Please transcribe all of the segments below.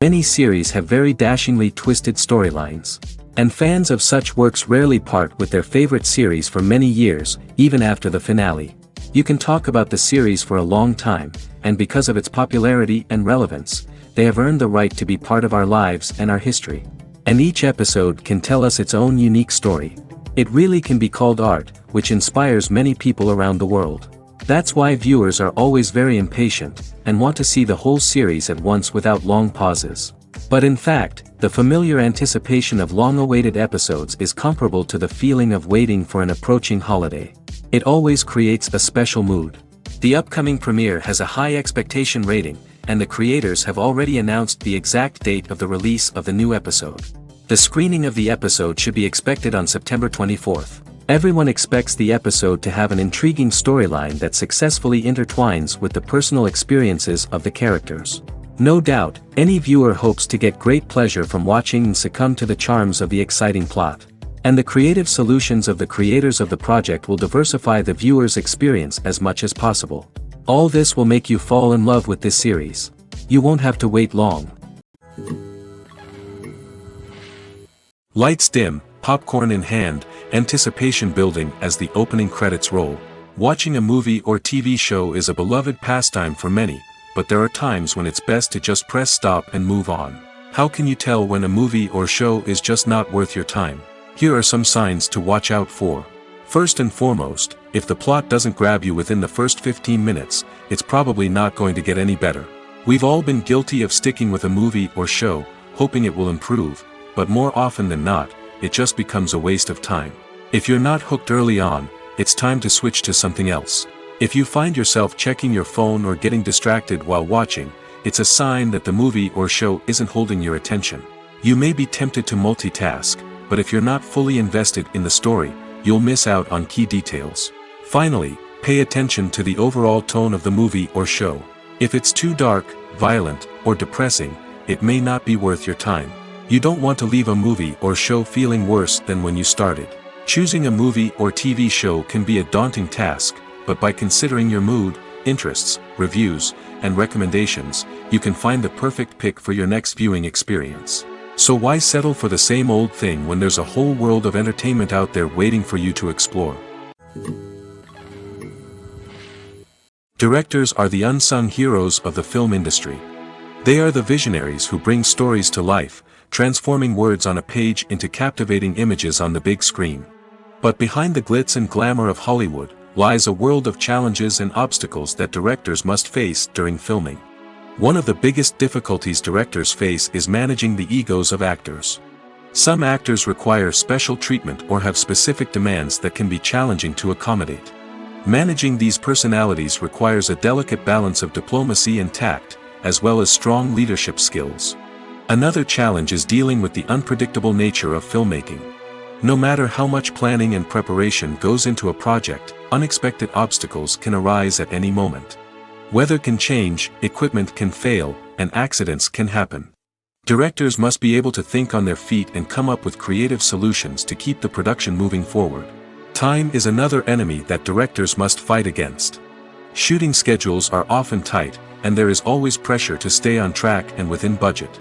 Many series have very dashingly twisted storylines. And fans of such works rarely part with their favorite series for many years, even after the finale. You can talk about the series for a long time, and because of its popularity and relevance, they have earned the right to be part of our lives and our history. And each episode can tell us its own unique story. It really can be called art, which inspires many people around the world. That's why viewers are always very impatient, and want to see the whole series at once without long pauses. But in fact, the familiar anticipation of long-awaited episodes is comparable to the feeling of waiting for an approaching holiday. It always creates a special mood. The upcoming premiere has a high expectation rating, and the creators have already announced the exact date of the release of the new episode. The screening of the episode should be expected on September 24th. Everyone expects the episode to have an intriguing storyline that successfully intertwines with the personal experiences of the characters. No doubt, any viewer hopes to get great pleasure from watching and succumb to the charms of the exciting plot. And the creative solutions of the creators of the project will diversify the viewer's experience as much as possible. All this will make you fall in love with this series. You won't have to wait long. Lights dim, popcorn in hand, anticipation building as the opening credits roll. Watching a movie or TV show is a beloved pastime for many, but there are times when it's best to just press stop and move on. How can you tell when a movie or show is just not worth your time? Here are some signs to watch out for. First and foremost, if the plot doesn't grab you within the first 15 minutes, it's probably not going to get any better. We've all been guilty of sticking with a movie or show, hoping it will improve, but more often than not, it just becomes a waste of time. If you're not hooked early on, it's time to switch to something else. If you find yourself checking your phone or getting distracted while watching, it's a sign that the movie or show isn't holding your attention. You may be tempted to multitask, but if you're not fully invested in the story, you'll miss out on key details. Finally, pay attention to the overall tone of the movie or show. If it's too dark, violent, or depressing, it may not be worth your time. You don't want to leave a movie or show feeling worse than when you started. Choosing a movie or TV show can be a daunting task, but by considering your mood, interests, reviews, and recommendations, you can find the perfect pick for your next viewing experience. So why settle for the same old thing when there's a whole world of entertainment out there waiting for you to explore? Directors are the unsung heroes of the film industry. They are the visionaries who bring stories to life, transforming words on a page into captivating images on the big screen. But behind the glitz and glamour of Hollywood, lies a world of challenges and obstacles that directors must face during filming. One of the biggest difficulties directors face is managing the egos of actors. Some actors require special treatment or have specific demands that can be challenging to accommodate. Managing these personalities requires a delicate balance of diplomacy and tact, as well as strong leadership skills. Another challenge is dealing with the unpredictable nature of filmmaking. No matter how much planning and preparation goes into a project, unexpected obstacles can arise at any moment. Weather can change, equipment can fail, and accidents can happen. Directors must be able to think on their feet and come up with creative solutions to keep the production moving forward. Time is another enemy that directors must fight against. Shooting schedules are often tight, and there is always pressure to stay on track and within budget.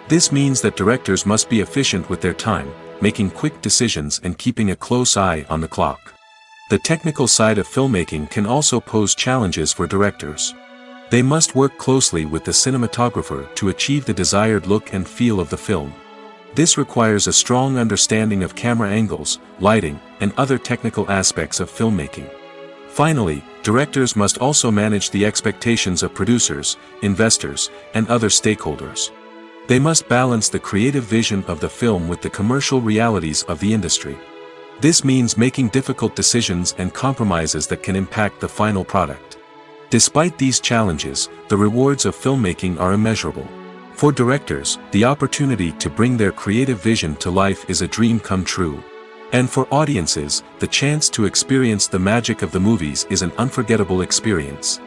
This means that directors must be efficient with their time, making quick decisions and keeping a close eye on the clock. The technical side of filmmaking can also pose challenges for directors. They must work closely with the cinematographer to achieve the desired look and feel of the film. This requires a strong understanding of camera angles, lighting, and other technical aspects of filmmaking. Finally, directors must also manage the expectations of producers, investors, and other stakeholders. They must balance the creative vision of the film with the commercial realities of the industry. This means making difficult decisions and compromises that can impact the final product. Despite these challenges, the rewards of filmmaking are immeasurable. For directors, the opportunity to bring their creative vision to life is a dream come true. And for audiences, the chance to experience the magic of the movies is an unforgettable experience.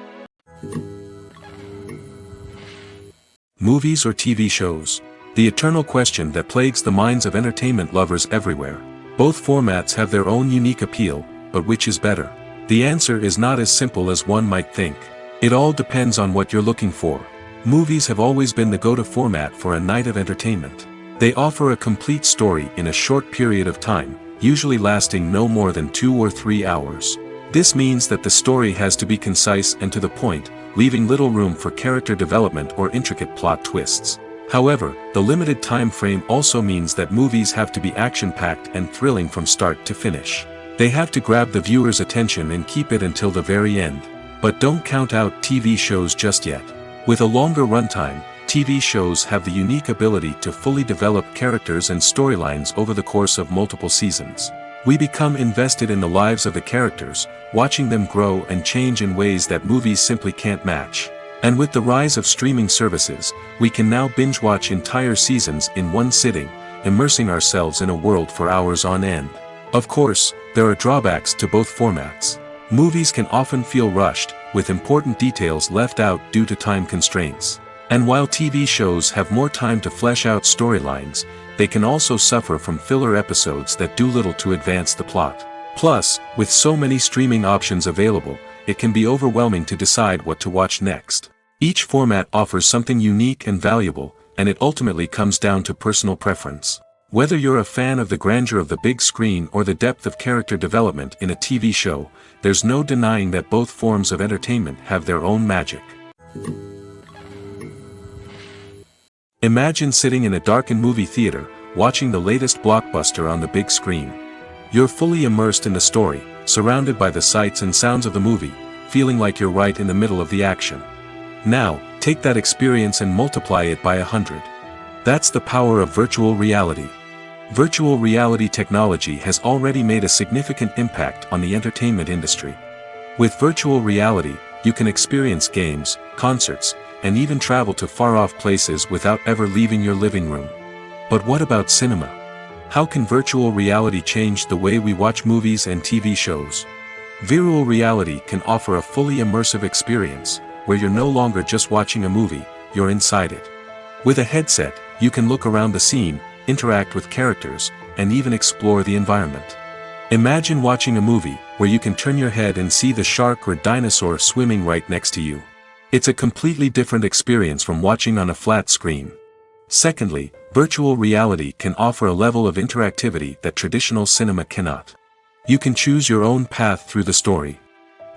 Movies or TV shows? The eternal question that plagues the minds of entertainment lovers everywhere. Both formats have their own unique appeal, but which is better? The answer is not as simple as one might think. It all depends on what you're looking for. Movies have always been the go-to format for a night of entertainment. They offer a complete story in a short period of time, usually lasting no more than 2 or 3 hours. This means that the story has to be concise and to the point, leaving little room for character development or intricate plot twists. However, the limited time frame also means that movies have to be action-packed and thrilling from start to finish. They have to grab the viewer's attention and keep it until the very end. But don't count out TV shows just yet. With a longer runtime, TV shows have the unique ability to fully develop characters and storylines over the course of multiple seasons. We become invested in the lives of the characters, watching them grow and change in ways that movies simply can't match. And with the rise of streaming services, we can now binge-watch entire seasons in one sitting, immersing ourselves in a world for hours on end. Of course, there are drawbacks to both formats. Movies can often feel rushed, with important details left out due to time constraints. And while TV shows have more time to flesh out storylines, they can also suffer from filler episodes that do little to advance the plot. Plus, with so many streaming options available, it can be overwhelming to decide what to watch next. Each format offers something unique and valuable, and it ultimately comes down to personal preference. Whether you're a fan of the grandeur of the big screen or the depth of character development in a TV show, there's no denying that both forms of entertainment have their own magic. Imagine sitting in a darkened movie theater, watching the latest blockbuster on the big screen. You're fully immersed in the story, surrounded by the sights and sounds of the movie, feeling like you're right in the middle of the action. Now, take that experience and multiply it by 100. That's the power of virtual reality. Virtual reality technology has already made a significant impact on the entertainment industry. With virtual reality, you can experience games, concerts, and even travel to far-off places without ever leaving your living room. But what about cinema? How can virtual reality change the way we watch movies and TV shows? Virtual reality can offer a fully immersive experience, where you're no longer just watching a movie, you're inside it. With a headset, you can look around the scene, interact with characters, and even explore the environment. Imagine watching a movie, where you can turn your head and see the shark or dinosaur swimming right next to you. It's a completely different experience from watching on a flat screen. Secondly, virtual reality can offer a level of interactivity that traditional cinema cannot. You can choose your own path through the story.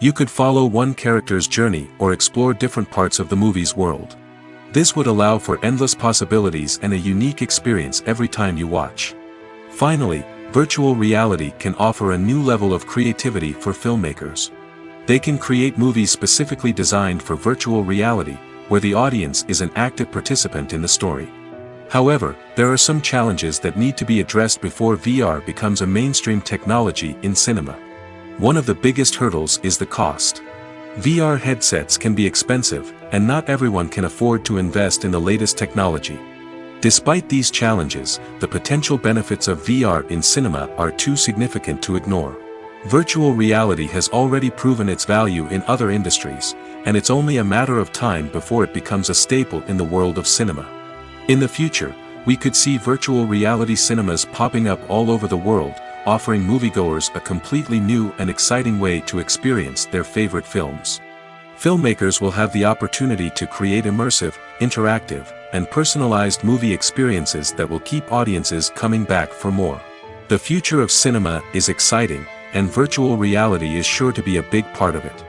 You could follow one character's journey or explore different parts of the movie's world. This would allow for endless possibilities and a unique experience every time you watch. Finally, virtual reality can offer a new level of creativity for filmmakers. They can create movies specifically designed for virtual reality, where the audience is an active participant in the story. However, there are some challenges that need to be addressed before VR becomes a mainstream technology in cinema. One of the biggest hurdles is the cost. VR headsets can be expensive, and not everyone can afford to invest in the latest technology. Despite these challenges, the potential benefits of VR in cinema are too significant to ignore. Virtual reality has already proven its value in other industries, and it's only a matter of time before it becomes a staple in the world of cinema. In the future, we could see virtual reality cinemas popping up all over the world, offering moviegoers a completely new and exciting way to experience their favorite films. Filmmakers will have the opportunity to create immersive, interactive, and personalized movie experiences that will keep audiences coming back for more. The future of cinema is exciting, and virtual reality is sure to be a big part of it.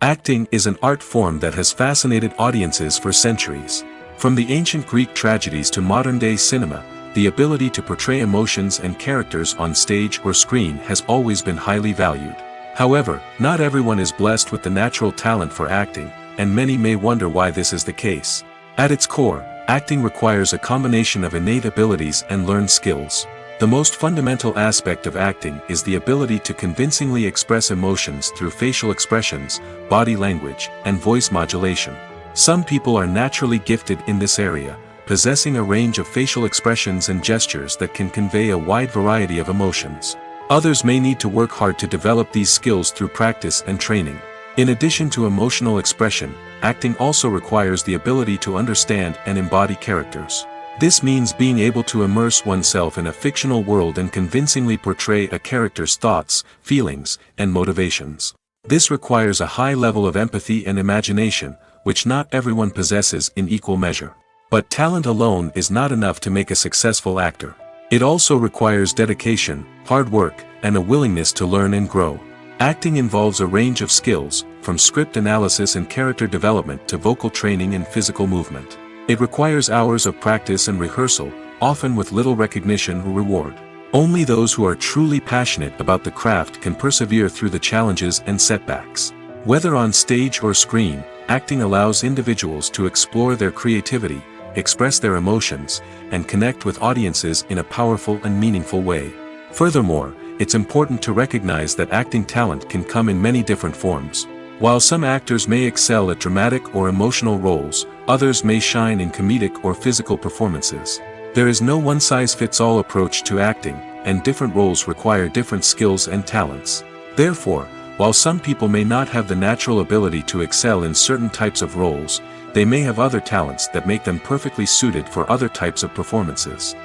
Acting is an art form that has fascinated audiences for centuries. From the ancient Greek tragedies to modern-day cinema, the ability to portray emotions and characters on stage or screen has always been highly valued. However, not everyone is blessed with the natural talent for acting, and many may wonder why this is the case. At its core, acting requires a combination of innate abilities and learned skills. The most fundamental aspect of acting is the ability to convincingly express emotions through facial expressions, body language, and voice modulation. Some people are naturally gifted in this area, possessing a range of facial expressions and gestures that can convey a wide variety of emotions. Others may need to work hard to develop these skills through practice and training. In addition to emotional expression, acting also requires the ability to understand and embody characters. This means being able to immerse oneself in a fictional world and convincingly portray a character's thoughts, feelings, and motivations. This requires a high level of empathy and imagination, which not everyone possesses in equal measure. But talent alone is not enough to make a successful actor. It also requires dedication, hard work, and a willingness to learn and grow. Acting involves a range of skills, from script analysis and character development to vocal training and physical movement. It requires hours of practice and rehearsal, often with little recognition or reward. Only those who are truly passionate about the craft can persevere through the challenges and setbacks. Whether on stage or screen, acting allows individuals to explore their creativity, express their emotions, and connect with audiences in a powerful and meaningful way. Furthermore, it's important to recognize that acting talent can come in many different forms. While some actors may excel at dramatic or emotional roles, others may shine in comedic or physical performances. There is no one-size-fits-all approach to acting, and different roles require different skills and talents. Therefore, while some people may not have the natural ability to excel in certain types of roles, they may have other talents that make them perfectly suited for other types of performances.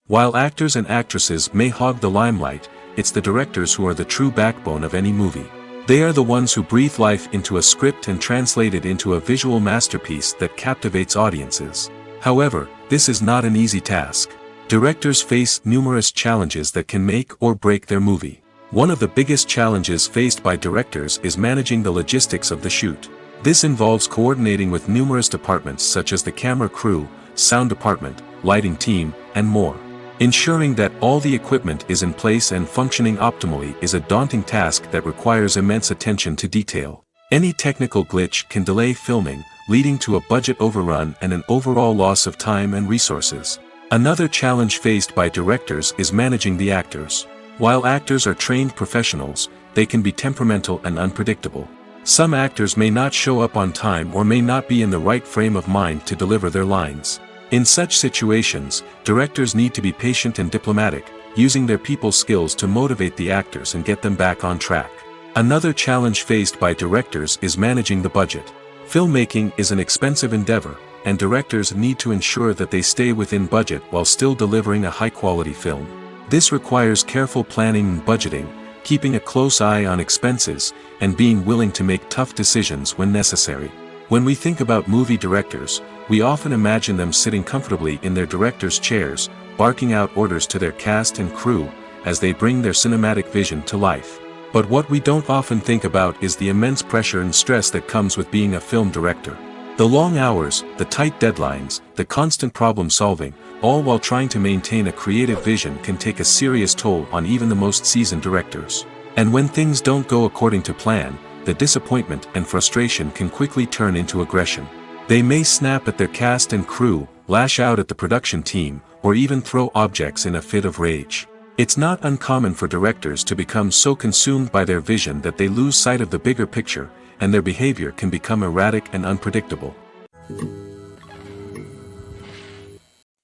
While actors and actresses may hog the limelight, it's the directors who are the true backbone of any movie. They are the ones who breathe life into a script and translate it into a visual masterpiece that captivates audiences. However, this is not an easy task. Directors face numerous challenges that can make or break their movie. One of the biggest challenges faced by directors is managing the logistics of the shoot. This involves coordinating with numerous departments such as the camera crew, sound department, lighting team, and more. Ensuring that all the equipment is in place and functioning optimally is a daunting task that requires immense attention to detail. Any technical glitch can delay filming, leading to a budget overrun and an overall loss of time and resources. Another challenge faced by directors is managing the actors. While actors are trained professionals, they can be temperamental and unpredictable. Some actors may not show up on time or may not be in the right frame of mind to deliver their lines. In such situations, directors need to be patient and diplomatic, using their people skills to motivate the actors and get them back on track. Another challenge faced by directors is managing the budget. Filmmaking is an expensive endeavor, and directors need to ensure that they stay within budget while still delivering a high-quality film. This requires careful planning and budgeting, keeping a close eye on expenses, and being willing to make tough decisions when necessary. When we think about movie directors, we often imagine them sitting comfortably in their director's chairs, barking out orders to their cast and crew, as they bring their cinematic vision to life. But what we don't often think about is the immense pressure and stress that comes with being a film director. The long hours, the tight deadlines, the constant problem solving, all while trying to maintain a creative vision can take a serious toll on even the most seasoned directors. And when things don't go according to plan, the disappointment and frustration can quickly turn into aggression. They may snap at their cast and crew, lash out at the production team, or even throw objects in a fit of rage. It's not uncommon for directors to become so consumed by their vision that they lose sight of the bigger picture, and their behavior can become erratic and unpredictable.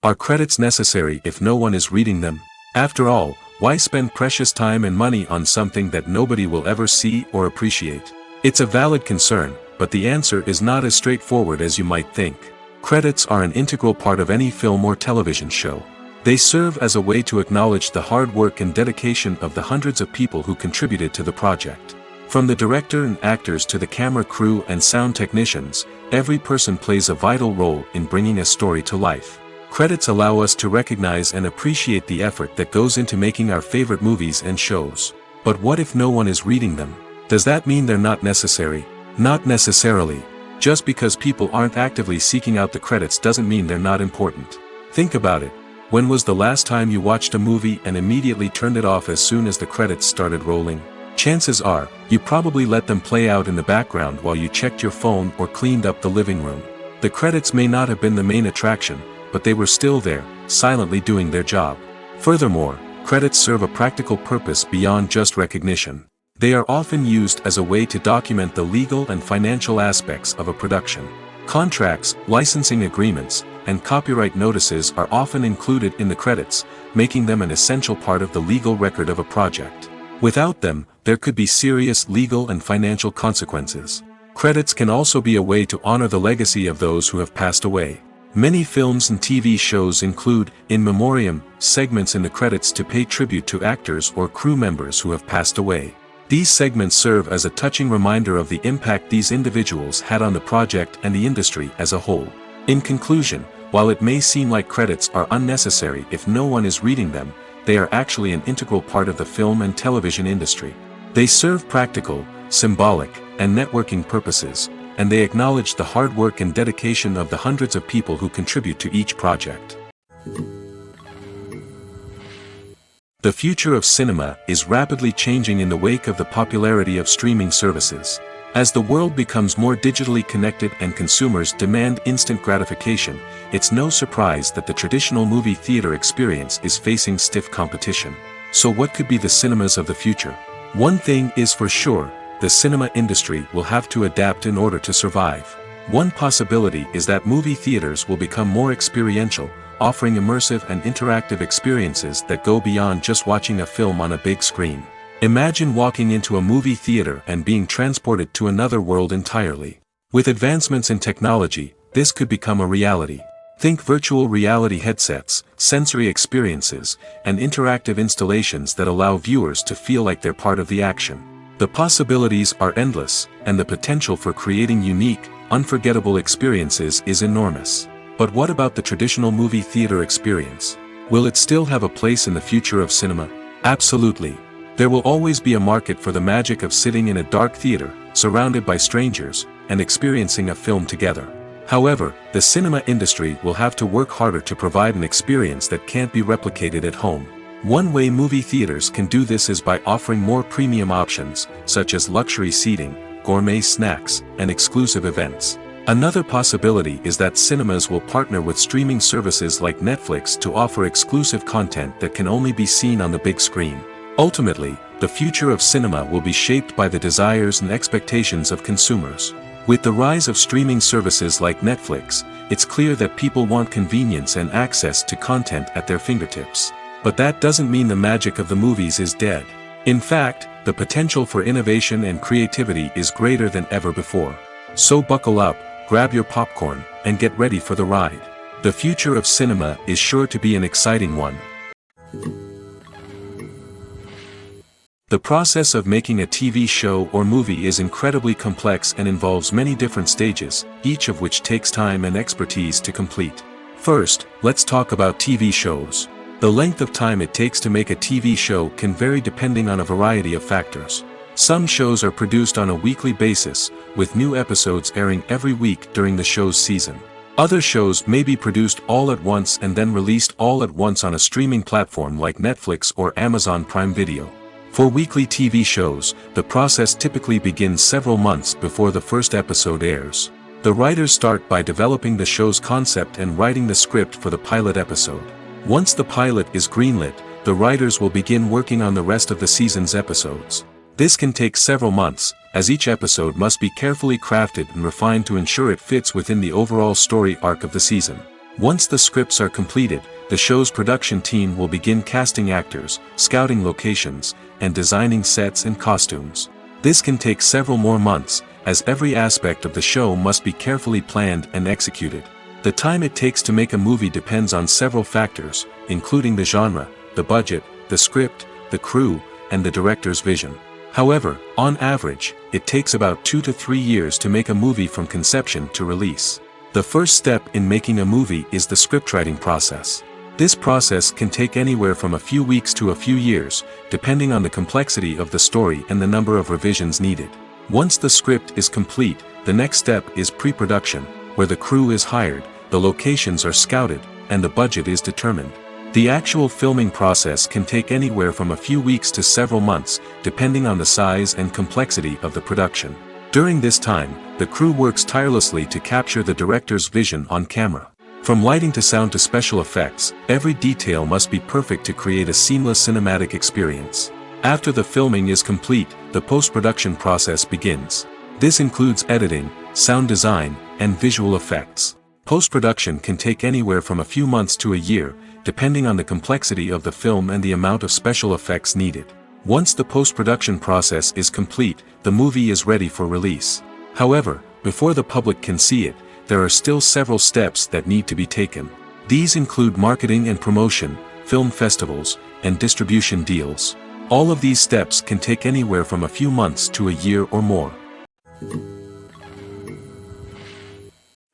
Are credits necessary if no one is reading them? After all, why spend precious time and money on something that nobody will ever see or appreciate? It's a valid concern, but the answer is not as straightforward as you might think. Credits are an integral part of any film or television show. They serve as a way to acknowledge the hard work and dedication of the hundreds of people who contributed to the project. From the director and actors to the camera crew and sound technicians, every person plays a vital role in bringing a story to life. Credits allow us to recognize and appreciate the effort that goes into making our favorite movies and shows. But what if no one is reading them? Does that mean they're not necessary? Not necessarily. Just because people aren't actively seeking out the credits doesn't mean they're not important. Think about it. When was the last time you watched a movie and immediately turned it off as soon as the credits started rolling? Chances are, you probably let them play out in the background while you checked your phone or cleaned up the living room. The credits may not have been the main attraction, but they were still there, silently doing their job. Furthermore, credits serve a practical purpose beyond just recognition. They are often used as a way to document the legal and financial aspects of a production. Contracts, licensing agreements, and copyright notices are often included in the credits, making them an essential part of the legal record of a project. Without them, there could be serious legal and financial consequences. Credits can also be a way to honor the legacy of those who have passed away. Many films and TV shows include, in memoriam, segments in the credits to pay tribute to actors or crew members who have passed away. These segments serve as a touching reminder of the impact these individuals had on the project and the industry as a whole. In conclusion, while it may seem like credits are unnecessary if no one is reading them, they are actually an integral part of the film and television industry. They serve practical, symbolic, and networking purposes, and they acknowledge the hard work and dedication of the hundreds of people who contribute to each project. The future of cinema is rapidly changing in the wake of the popularity of streaming services. As the world becomes more digitally connected and consumers demand instant gratification, it's no surprise that the traditional movie theater experience is facing stiff competition. So what could be the cinemas of the future? One thing is for sure, the cinema industry will have to adapt in order to survive. One possibility is that movie theaters will become more experiential, offering immersive and interactive experiences that go beyond just watching a film on a big screen. Imagine walking into a movie theater and being transported to another world entirely. With advancements in technology, this could become a reality. Think virtual reality headsets, sensory experiences, and interactive installations that allow viewers to feel like they're part of the action. The possibilities are endless, and the potential for creating unique, unforgettable experiences is enormous. But what about the traditional movie theater experience? Will it still have a place in the future of cinema? Absolutely. There will always be a market for the magic of sitting in a dark theater, surrounded by strangers, and experiencing a film together. However, the cinema industry will have to work harder to provide an experience that can't be replicated at home. One way movie theaters can do this is by offering more premium options, such as luxury seating, gourmet snacks, and exclusive events. Another possibility is that cinemas will partner with streaming services like Netflix to offer exclusive content that can only be seen on the big screen. Ultimately, the future of cinema will be shaped by the desires and expectations of consumers. With the rise of streaming services like Netflix, it's clear that people want convenience and access to content at their fingertips. But that doesn't mean the magic of the movies is dead. In fact, the potential for innovation and creativity is greater than ever before. So buckle up, grab your popcorn, and get ready for the ride. The future of cinema is sure to be an exciting one. The process of making a TV show or movie is incredibly complex and involves many different stages, each of which takes time and expertise to complete. First, let's talk about TV shows. The length of time it takes to make a TV show can vary depending on a variety of factors. Some shows are produced on a weekly basis, with new episodes airing every week during the show's season. Other shows may be produced all at once and then released all at once on a streaming platform like Netflix or Amazon Prime Video. For weekly TV shows, the process typically begins several months before the first episode airs. The writers start by developing the show's concept and writing the script for the pilot episode. Once the pilot is greenlit, the writers will begin working on the rest of the season's episodes. This can take several months, as each episode must be carefully crafted and refined to ensure it fits within the overall story arc of the season. Once the scripts are completed, the show's production team will begin casting actors, scouting locations, and designing sets and costumes. This can take several more months, as every aspect of the show must be carefully planned and executed. The time it takes to make a movie depends on several factors, including the genre, the budget, the script, the crew, and the director's vision. However, on average, it takes about 2 to 3 years to make a movie from conception to release. The first step in making a movie is the scriptwriting process. This process can take anywhere from a few weeks to a few years, depending on the complexity of the story and the number of revisions needed. Once the script is complete, the next step is pre-production, where the crew is hired, the locations are scouted, and the budget is determined. The actual filming process can take anywhere from a few weeks to several months, depending on the size and complexity of the production. During this time, the crew works tirelessly to capture the director's vision on camera. From lighting to sound to special effects, every detail must be perfect to create a seamless cinematic experience. After the filming is complete, the post-production process begins. This includes editing, sound design, and visual effects. Post-production can take anywhere from a few months to a year, depending on the complexity of the film and the amount of special effects needed. Once the post-production process is complete, the movie is ready for release. However, before the public can see it, there are still several steps that need to be taken. These include marketing and promotion, film festivals, and distribution deals. All of these steps can take anywhere from a few months to a year or more.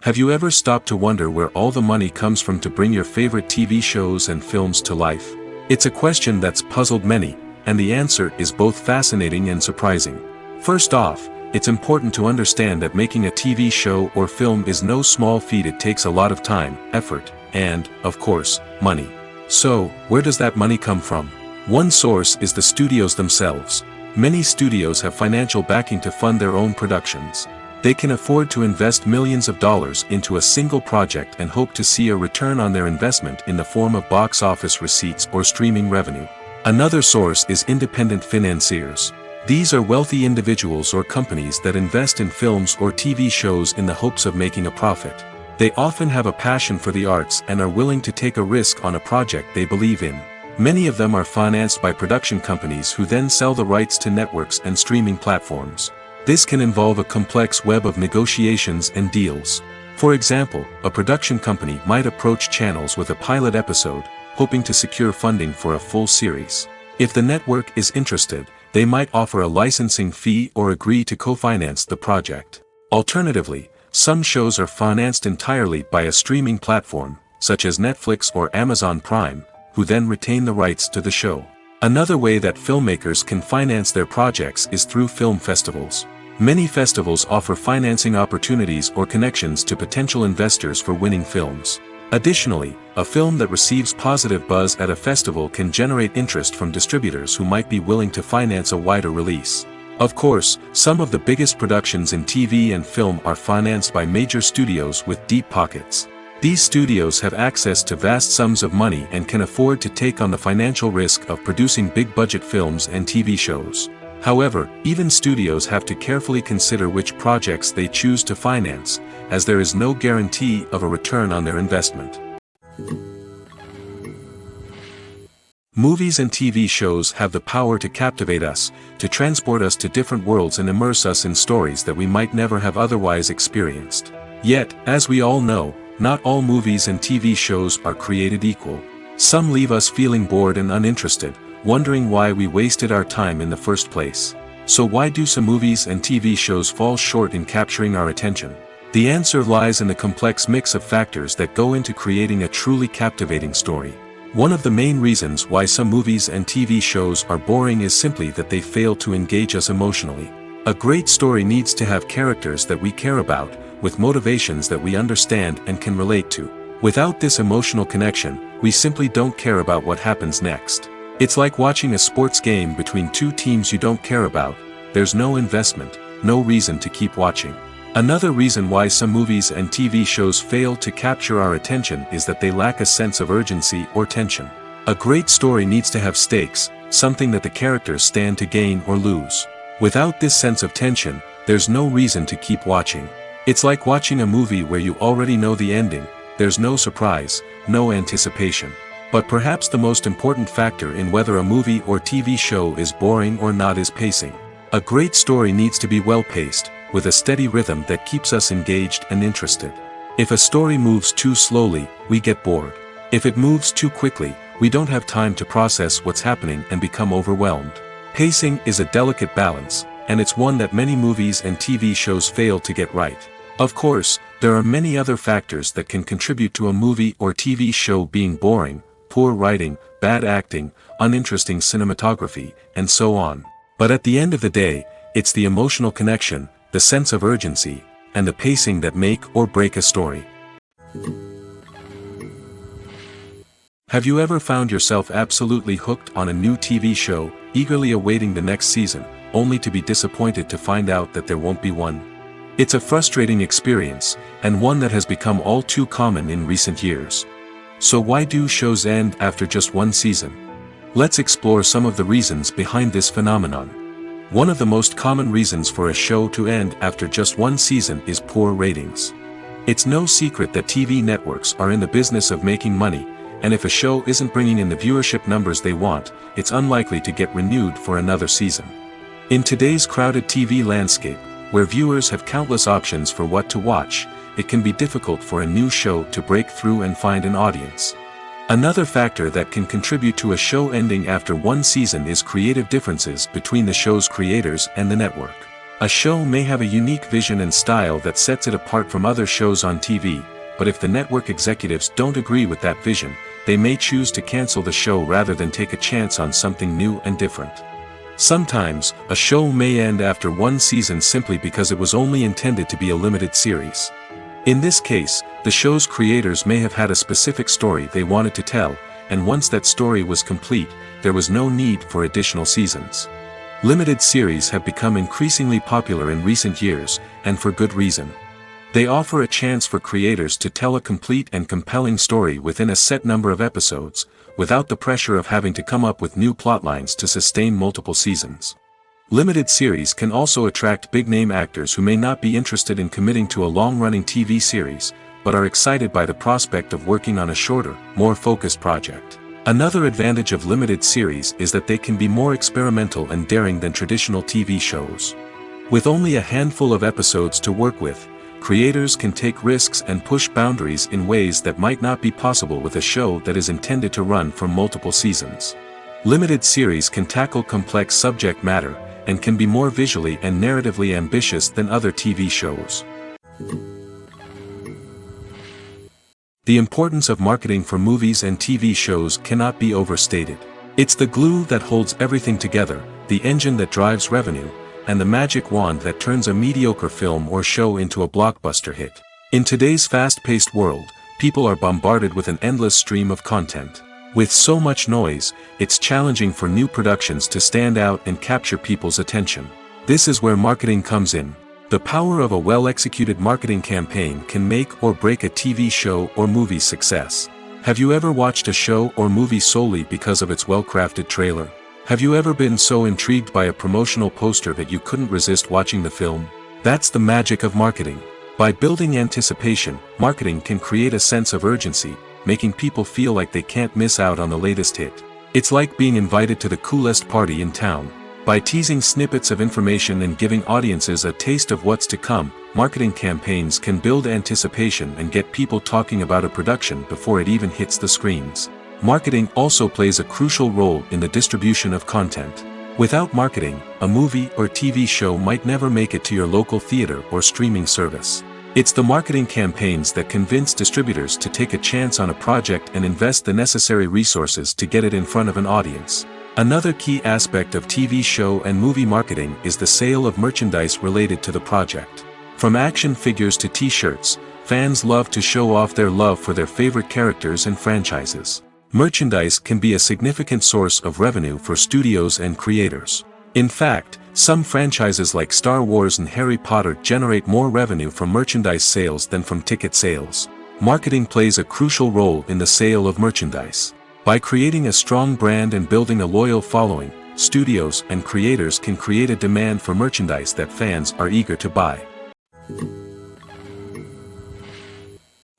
Have you ever stopped to wonder where all the money comes from to bring your favorite TV shows and films to life? It's a question that's puzzled many, and the answer is both fascinating and surprising. First off, it's important to understand that making a TV show or film is no small feat. It takes a lot of time, effort, and, of course, money. So, where does that money come from? One source is the studios themselves. Many studios have financial backing to fund their own productions. They can afford to invest millions of dollars into a single project and hope to see a return on their investment in the form of box office receipts or streaming revenue. Another source is independent financiers. These are wealthy individuals or companies that invest in films or TV shows in the hopes of making a profit. They often have a passion for the arts and are willing to take a risk on a project they believe in. Many of them are financed by production companies who then sell the rights to networks and streaming platforms. This can involve a complex web of negotiations and deals. For example, a production company might approach channels with a pilot episode, hoping to secure funding for a full series. If the network is interested, they might offer a licensing fee or agree to co-finance the project. Alternatively, some shows are financed entirely by a streaming platform, such as Netflix or Amazon Prime, who then retain the rights to the show. Another way that filmmakers can finance their projects is through film festivals. Many festivals offer financing opportunities or connections to potential investors for winning films. Additionally, a film that receives positive buzz at a festival can generate interest from distributors who might be willing to finance a wider release. Of course, some of the biggest productions in TV and film are financed by major studios with deep pockets. These studios have access to vast sums of money and can afford to take on the financial risk of producing big-budget films and TV shows. However, even studios have to carefully consider which projects they choose to finance, as there is no guarantee of a return on their investment. Movies and TV shows have the power to captivate us, to transport us to different worlds and immerse us in stories that we might never have otherwise experienced. Yet, as we all know, not all movies and TV shows are created equal. Some leave us feeling bored and uninterested, wondering why we wasted our time in the first place. So why do some movies and TV shows fall short in capturing our attention? The answer lies in the complex mix of factors that go into creating a truly captivating story. One of the main reasons why some movies and TV shows are boring is simply that they fail to engage us emotionally. A great story needs to have characters that we care about, with motivations that we understand and can relate to. Without this emotional connection, we simply don't care about what happens next. It's like watching a sports game between two teams you don't care about. There's no investment, no reason to keep watching. Another reason why some movies and TV shows fail to capture our attention is that they lack a sense of urgency or tension. A great story needs to have stakes, something that the characters stand to gain or lose. Without this sense of tension, there's no reason to keep watching. It's like watching a movie where you already know the ending. There's no surprise, no anticipation. But perhaps the most important factor in whether a movie or TV show is boring or not is pacing. A great story needs to be well-paced, with a steady rhythm that keeps us engaged and interested. If a story moves too slowly, we get bored. If it moves too quickly, we don't have time to process what's happening and become overwhelmed. Pacing is a delicate balance, and it's one that many movies and TV shows fail to get right. Of course, there are many other factors that can contribute to a movie or TV show being boring, poor writing, bad acting, uninteresting cinematography, and so on. But at the end of the day, it's the emotional connection, the sense of urgency, and the pacing that make or break a story. Have you ever found yourself absolutely hooked on a new TV show, eagerly awaiting the next season, only to be disappointed to find out that there won't be one? It's a frustrating experience, and one that has become all too common in recent years. So why do shows end after just one season? Let's explore some of the reasons behind this phenomenon. One of the most common reasons for a show to end after just one season is poor ratings. It's no secret that TV networks are in the business of making money, and if a show isn't bringing in the viewership numbers they want, it's unlikely to get renewed for another season. In today's crowded TV landscape, where viewers have countless options for what to watch, it can be difficult for a new show to break through and find an audience. Another factor that can contribute to a show ending after one season is creative differences between the show's creators and the network. A show may have a unique vision and style that sets it apart from other shows on TV, but if the network executives don't agree with that vision, they may choose to cancel the show rather than take a chance on something new and different. Sometimes, a show may end after one season simply because it was only intended to be a limited series. In this case, the show's creators may have had a specific story they wanted to tell, and once that story was complete, there was no need for additional seasons. Limited series have become increasingly popular in recent years, and for good reason. They offer a chance for creators to tell a complete and compelling story within a set number of episodes, without the pressure of having to come up with new plotlines to sustain multiple seasons. Limited series can also attract big-name actors who may not be interested in committing to a long-running TV series, but are excited by the prospect of working on a shorter, more focused project. Another advantage of limited series is that they can be more experimental and daring than traditional TV shows. With only a handful of episodes to work with, creators can take risks and push boundaries in ways that might not be possible with a show that is intended to run for multiple seasons. Limited series can tackle complex subject matter, and can be more visually and narratively ambitious than other TV shows. The importance of marketing for movies and TV shows cannot be overstated. It's the glue that holds everything together, the engine that drives revenue, and the magic wand that turns a mediocre film or show into a blockbuster hit. In today's fast-paced world, people are bombarded with an endless stream of content. With so much noise, it's challenging for new productions to stand out and capture people's attention. This is where marketing comes in. The power of a well-executed marketing campaign can make or break a TV show or movie's success. Have you ever watched a show or movie solely because of its well-crafted trailer? Have you ever been so intrigued by a promotional poster that you couldn't resist watching the film? That's the magic of marketing. By building anticipation, marketing can create a sense of urgency, making people feel like they can't miss out on the latest hit. It's like being invited to the coolest party in town. By teasing snippets of information and giving audiences a taste of what's to come, marketing campaigns can build anticipation and get people talking about a production before it even hits the screens. Marketing also plays a crucial role in the distribution of content. Without marketing, a movie or TV show might never make it to your local theater or streaming service. It's the marketing campaigns that convince distributors to take a chance on a project and invest the necessary resources to get it in front of an audience. Another key aspect of TV show and movie marketing is the sale of merchandise related to the project. From action figures to t-shirts, fans love to show off their love for their favorite characters and franchises. Merchandise can be a significant source of revenue for studios and creators. In fact, some franchises like Star Wars and Harry Potter generate more revenue from merchandise sales than from ticket sales. Marketing plays a crucial role in the sale of merchandise. By creating a strong brand and building a loyal following, studios and creators can create a demand for merchandise that fans are eager to buy.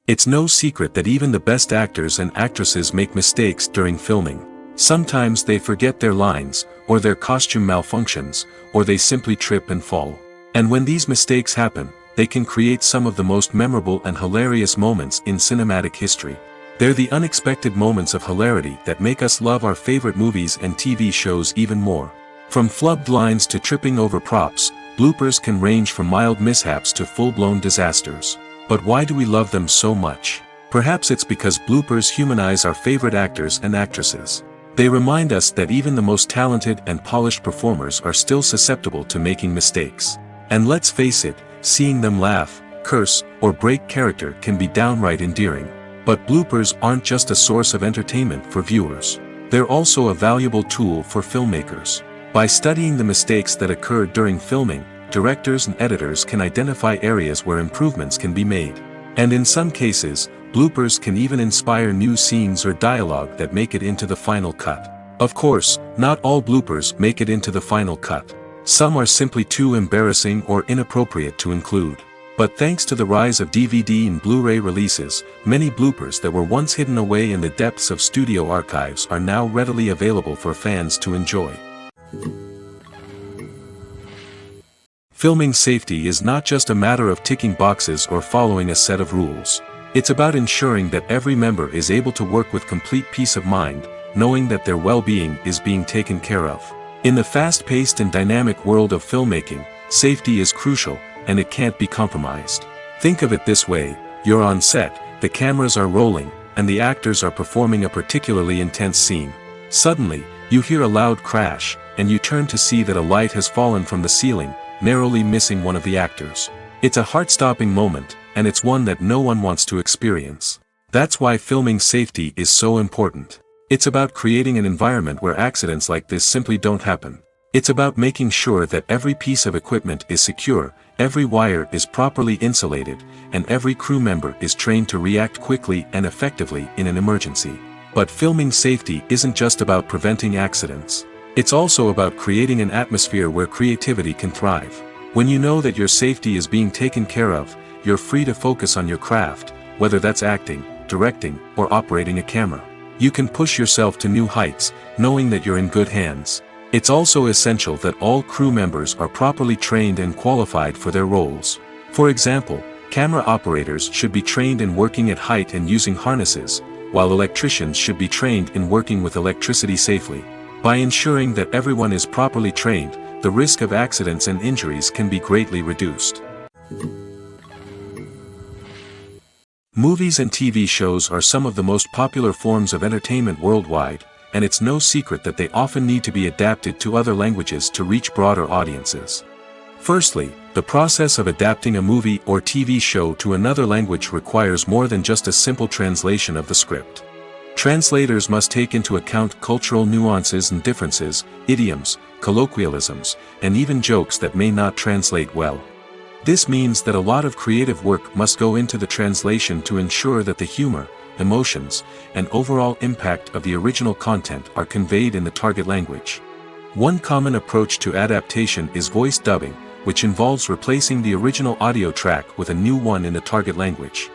It's no secret that even the best actors and actresses make mistakes during filming. Sometimes they forget their lines, or their costume malfunctions, or they simply trip and fall. And when these mistakes happen, they can create some of the most memorable and hilarious moments in cinematic history. They're the unexpected moments of hilarity that make us love our favorite movies and TV shows even more. From flubbed lines to tripping over props, bloopers can range from mild mishaps to full-blown disasters. But why do we love them so much? Perhaps it's because bloopers humanize our favorite actors and actresses. They remind us that even the most talented and polished performers are still susceptible to making mistakes. And let's face it, seeing them laugh, curse, or break character can be downright endearing. But bloopers aren't just a source of entertainment for viewers. They're also a valuable tool for filmmakers. By studying the mistakes that occurred during filming, directors and editors can identify areas where improvements can be made. And in some cases, bloopers can even inspire new scenes or dialogue that make it into the final cut. Of course, not all bloopers make it into the final cut. Some are simply too embarrassing or inappropriate to include. But thanks to the rise of DVD and Blu-ray releases, many bloopers that were once hidden away in the depths of studio archives are now readily available for fans to enjoy. Filming safety is not just a matter of ticking boxes or following a set of rules. It's about ensuring that every member is able to work with complete peace of mind, knowing that their well-being is being taken care of. In the fast-paced and dynamic world of filmmaking, safety is crucial, and it can't be compromised. Think of it this way: you're on set, the cameras are rolling, and the actors are performing a particularly intense scene. Suddenly, you hear a loud crash, and you turn to see that a light has fallen from the ceiling, narrowly missing one of the actors. It's a heart-stopping moment, and it's one that no one wants to experience. That's why filming safety is so important. It's about creating an environment where accidents like this simply don't happen. It's about making sure that every piece of equipment is secure, every wire is properly insulated, and every crew member is trained to react quickly and effectively in an emergency. But filming safety isn't just about preventing accidents. It's also about creating an atmosphere where creativity can thrive. When you know that your safety is being taken care of, you're free to focus on your craft, whether that's acting, directing, or operating a camera. You can push yourself to new heights, knowing that you're in good hands. It's also essential that all crew members are properly trained and qualified for their roles. For example, camera operators should be trained in working at height and using harnesses, while electricians should be trained in working with electricity safely. By ensuring that everyone is properly trained, the risk of accidents and injuries can be greatly reduced. Movies and TV shows are some of the most popular forms of entertainment worldwide, and it's no secret that they often need to be adapted to other languages to reach broader audiences. Firstly, the process of adapting a movie or TV show to another language requires more than just a simple translation of the script. Translators must take into account cultural nuances and differences, idioms, colloquialisms, and even jokes that may not translate well. This means that a lot of creative work must go into the translation to ensure that the humor, emotions, and overall impact of the original content are conveyed in the target language. One common approach to adaptation is voice dubbing, which involves replacing the original audio track with a new one in the target language.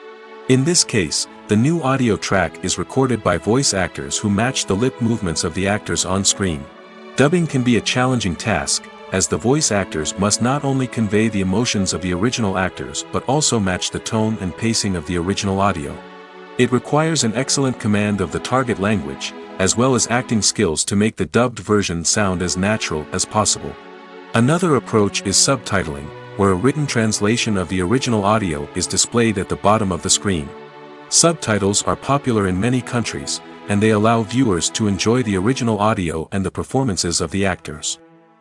In this case, the new audio track is recorded by voice actors who match the lip movements of the actors on screen. Dubbing can be a challenging task, as the voice actors must not only convey the emotions of the original actors but also match the tone and pacing of the original audio. It requires an excellent command of the target language, as well as acting skills to make the dubbed version sound as natural as possible. Another approach is subtitling, where a written translation of the original audio is displayed at the bottom of the screen. Subtitles are popular in many countries, and they allow viewers to enjoy the original audio and the performances of the actors.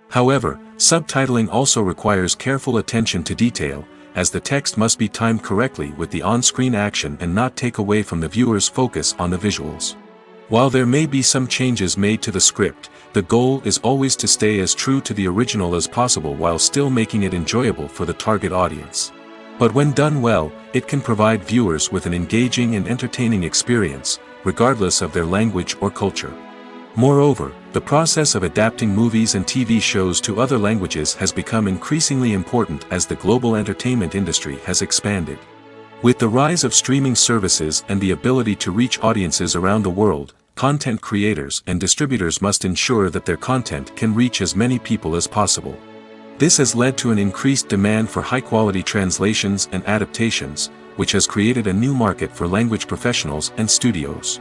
However, subtitling also requires careful attention to detail, as the text must be timed correctly with the on-screen action and not take away from the viewer's focus on the visuals. While there may be some changes made to the script, the goal is always to stay as true to the original as possible while still making it enjoyable for the target audience. But when done well, it can provide viewers with an engaging and entertaining experience, regardless of their language or culture. Moreover, the process of adapting movies and TV shows to other languages has become increasingly important as the global entertainment industry has expanded. With the rise of streaming services and the ability to reach audiences around the world, content creators and distributors must ensure that their content can reach as many people as possible. This has led to an increased demand for high-quality translations and adaptations, which has created a new market for language professionals and studios.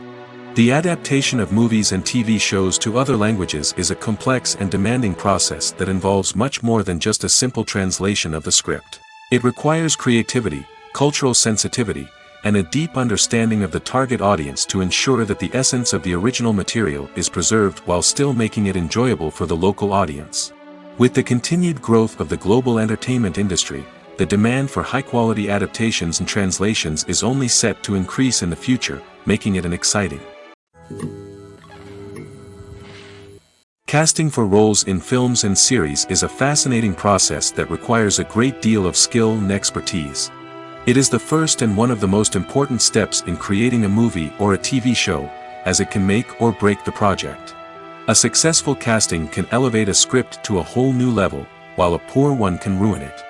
The adaptation of movies and TV shows to other languages is a complex and demanding process that involves much more than just a simple translation of the script. It requires creativity, cultural sensitivity, and a deep understanding of the target audience to ensure that the essence of the original material is preserved while still making it enjoyable for the local audience. With the continued growth of the global entertainment industry, the demand for high-quality adaptations and translations is only set to increase in the future, making it an exciting. Casting for roles in films and series is a fascinating process that requires a great deal of skill and expertise. It is the first and one of the most important steps in creating a movie or a TV show, as it can make or break the project. A successful casting can elevate a script to a whole new level, while a poor one can ruin it.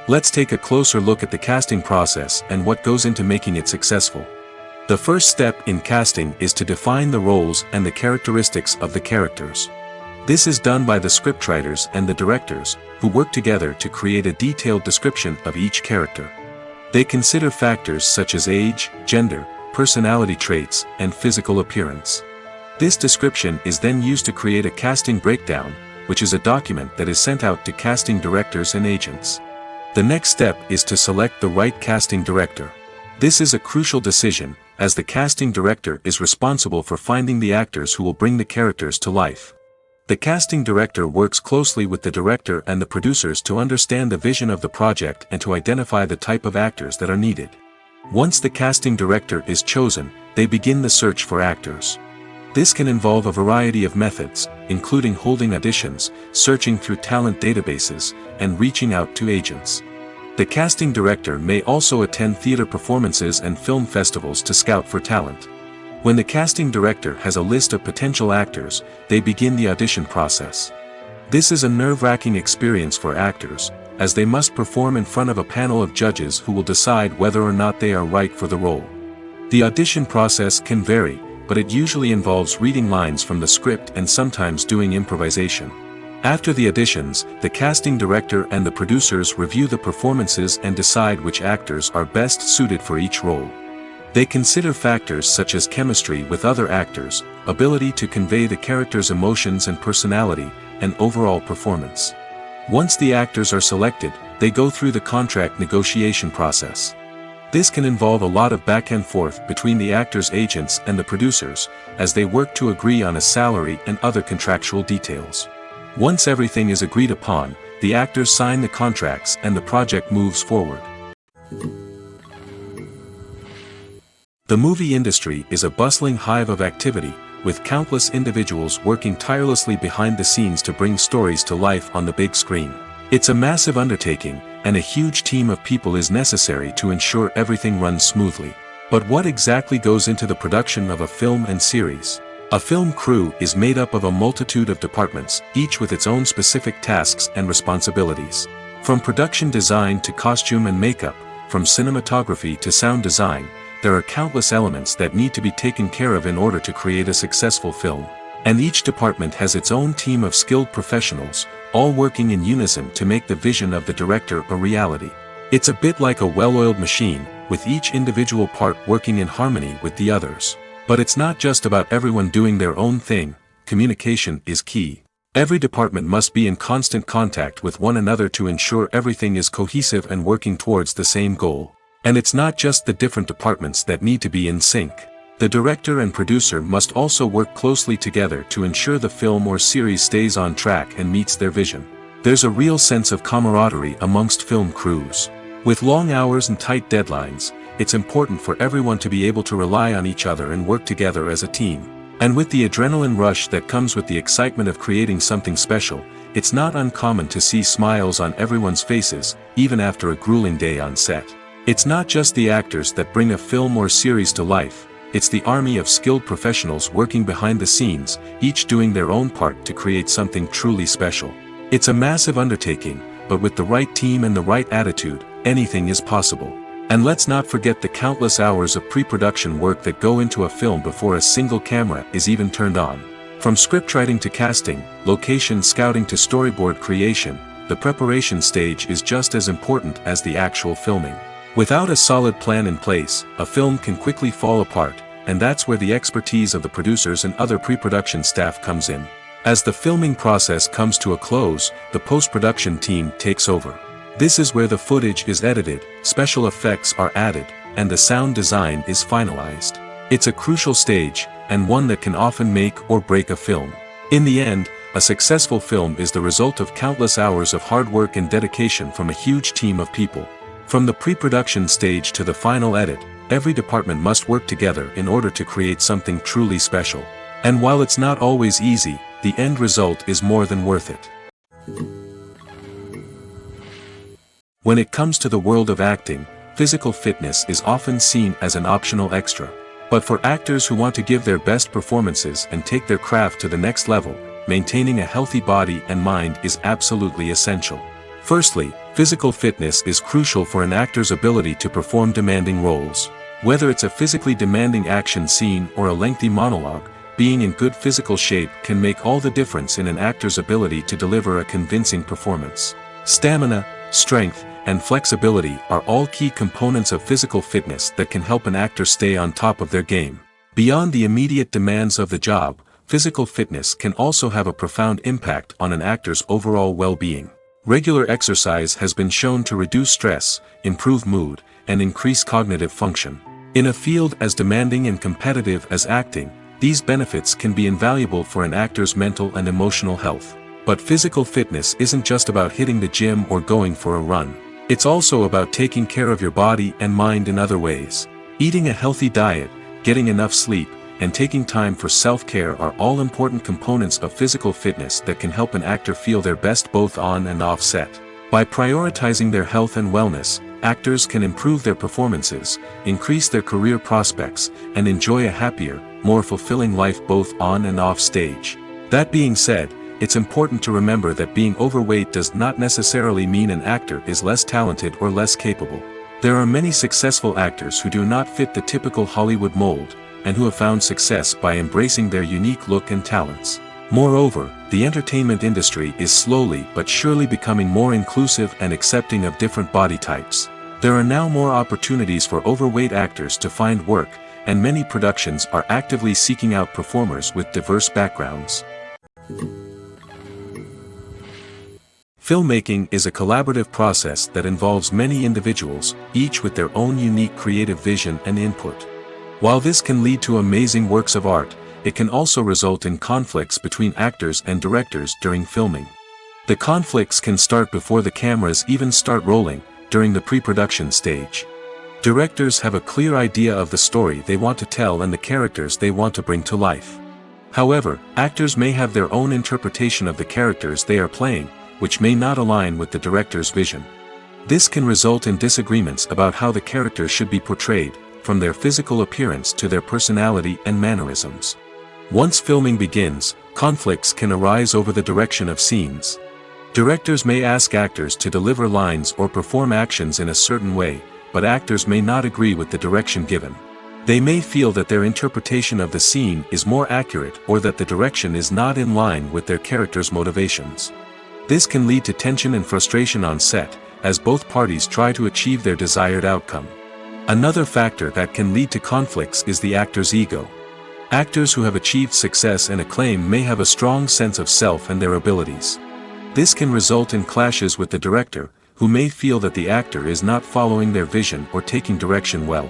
Let's take a closer look at the casting process and what goes into making it successful. The first step in casting is to define the roles and the characteristics of the characters. This is done by the scriptwriters and the directors, who work together to create a detailed description of each character. They consider factors such as age, gender, personality traits, and physical appearance. This description is then used to create a casting breakdown, which is a document that is sent out to casting directors and agents. The next step is to select the right casting director. This is a crucial decision, as the casting director is responsible for finding the actors who will bring the characters to life. The casting director works closely with the director and the producers to understand the vision of the project and to identify the type of actors that are needed. Once the casting director is chosen, they begin the search for actors. This can involve a variety of methods, including holding auditions, searching through talent databases, and reaching out to agents. The casting director may also attend theater performances and film festivals to scout for talent. When the casting director has a list of potential actors, they begin the audition process. This is a nerve-wracking experience for actors, as they must perform in front of a panel of judges who will decide whether or not they are right for the role. The audition process can vary, but it usually involves reading lines from the script and sometimes doing improvisation. After the auditions, the casting director and the producers review the performances and decide which actors are best suited for each role. They consider factors such as chemistry with other actors, ability to convey the character's emotions and personality, and overall performance. Once the actors are selected, they go through the contract negotiation process. This can involve a lot of back and forth between the actors' agents and the producers, as they work to agree on a salary and other contractual details. Once everything is agreed upon, the actors sign the contracts and the project moves forward. The movie industry is a bustling hive of activity, with countless individuals working tirelessly behind the scenes to bring stories to life on the big screen. It's a massive undertaking, and a huge team of people is necessary to ensure everything runs smoothly. But what exactly goes into the production of a film and series? A film crew is made up of a multitude of departments, each with its own specific tasks and responsibilities. From production design to costume and makeup, from cinematography to sound design, there are countless elements that need to be taken care of in order to create a successful film. And each department has its own team of skilled professionals, all working in unison to make the vision of the director a reality. It's a bit like a well-oiled machine, with each individual part working in harmony with the others. But it's not just about everyone doing their own thing. Communication is key. Every department must be in constant contact with one another to ensure everything is cohesive and working towards the same goal. And it's not just the different departments that need to be in sync. The director and producer must also work closely together to ensure the film or series stays on track and meets their vision. There's a real sense of camaraderie amongst film crews. With long hours and tight deadlines, it's important for everyone to be able to rely on each other and work together as a team. And with the adrenaline rush that comes with the excitement of creating something special, it's not uncommon to see smiles on everyone's faces, even after a grueling day on set. It's not just the actors that bring a film or series to life, it's the army of skilled professionals working behind the scenes, each doing their own part to create something truly special. It's a massive undertaking, but with the right team and the right attitude, anything is possible. And let's not forget the countless hours of pre-production work that go into a film before a single camera is even turned on. From scriptwriting to casting, location scouting to storyboard creation, the preparation stage is just as important as the actual filming. Without a solid plan in place, a film can quickly fall apart, and that's where the expertise of the producers and other pre-production staff comes in. As the filming process comes to a close, the post-production team takes over. This is where the footage is edited, special effects are added, and the sound design is finalized. It's a crucial stage, and one that can often make or break a film. In the end, a successful film is the result of countless hours of hard work and dedication from a huge team of people. From the pre-production stage to the final edit, every department must work together in order to create something truly special. And while it's not always easy, the end result is more than worth it. When it comes to the world of acting, physical fitness is often seen as an optional extra. But for actors who want to give their best performances and take their craft to the next level, maintaining a healthy body and mind is absolutely essential. Firstly, physical fitness is crucial for an actor's ability to perform demanding roles. Whether it's a physically demanding action scene or a lengthy monologue, being in good physical shape can make all the difference in an actor's ability to deliver a convincing performance. Stamina, strength, and flexibility are all key components of physical fitness that can help an actor stay on top of their game. Beyond the immediate demands of the job, physical fitness can also have a profound impact on an actor's overall well-being. Regular exercise has been shown to reduce stress, improve mood, and increase cognitive function. In a field as demanding and competitive as acting, these benefits can be invaluable for an actor's mental and emotional health. But physical fitness isn't just about hitting the gym or going for a run. It's also about taking care of your body and mind in other ways. Eating a healthy diet, getting enough sleep, and taking time for self-care are all important components of physical fitness that can help an actor feel their best both on and off set. By prioritizing their health and wellness, actors can improve their performances, increase their career prospects, and enjoy a happier, more fulfilling life both on and off stage. That being said, it's important to remember that being overweight does not necessarily mean an actor is less talented or less capable. There are many successful actors who do not fit the typical Hollywood mold, and who have found success by embracing their unique look and talents. Moreover, the entertainment industry is slowly but surely becoming more inclusive and accepting of different body types. There are now more opportunities for overweight actors to find work, and many productions are actively seeking out performers with diverse backgrounds. Filmmaking is a collaborative process that involves many individuals, each with their own unique creative vision and input. While this can lead to amazing works of art, it can also result in conflicts between actors and directors during filming. The conflicts can start before the cameras even start rolling, during the pre-production stage. Directors have a clear idea of the story they want to tell and the characters they want to bring to life. However, actors may have their own interpretation of the characters they are playing, which may not align with the director's vision. This can result in disagreements about how the characters should be portrayed, from their physical appearance to their personality and mannerisms. Once filming begins, conflicts can arise over the direction of scenes. Directors may ask actors to deliver lines or perform actions in a certain way, but actors may not agree with the direction given. They may feel that their interpretation of the scene is more accurate or that the direction is not in line with their character's motivations. This can lead to tension and frustration on set, as both parties try to achieve their desired outcome. Another factor that can lead to conflicts is the actor's ego. Actors who have achieved success and acclaim may have a strong sense of self and their abilities. This can result in clashes with the director, who may feel that the actor is not following their vision or taking direction well.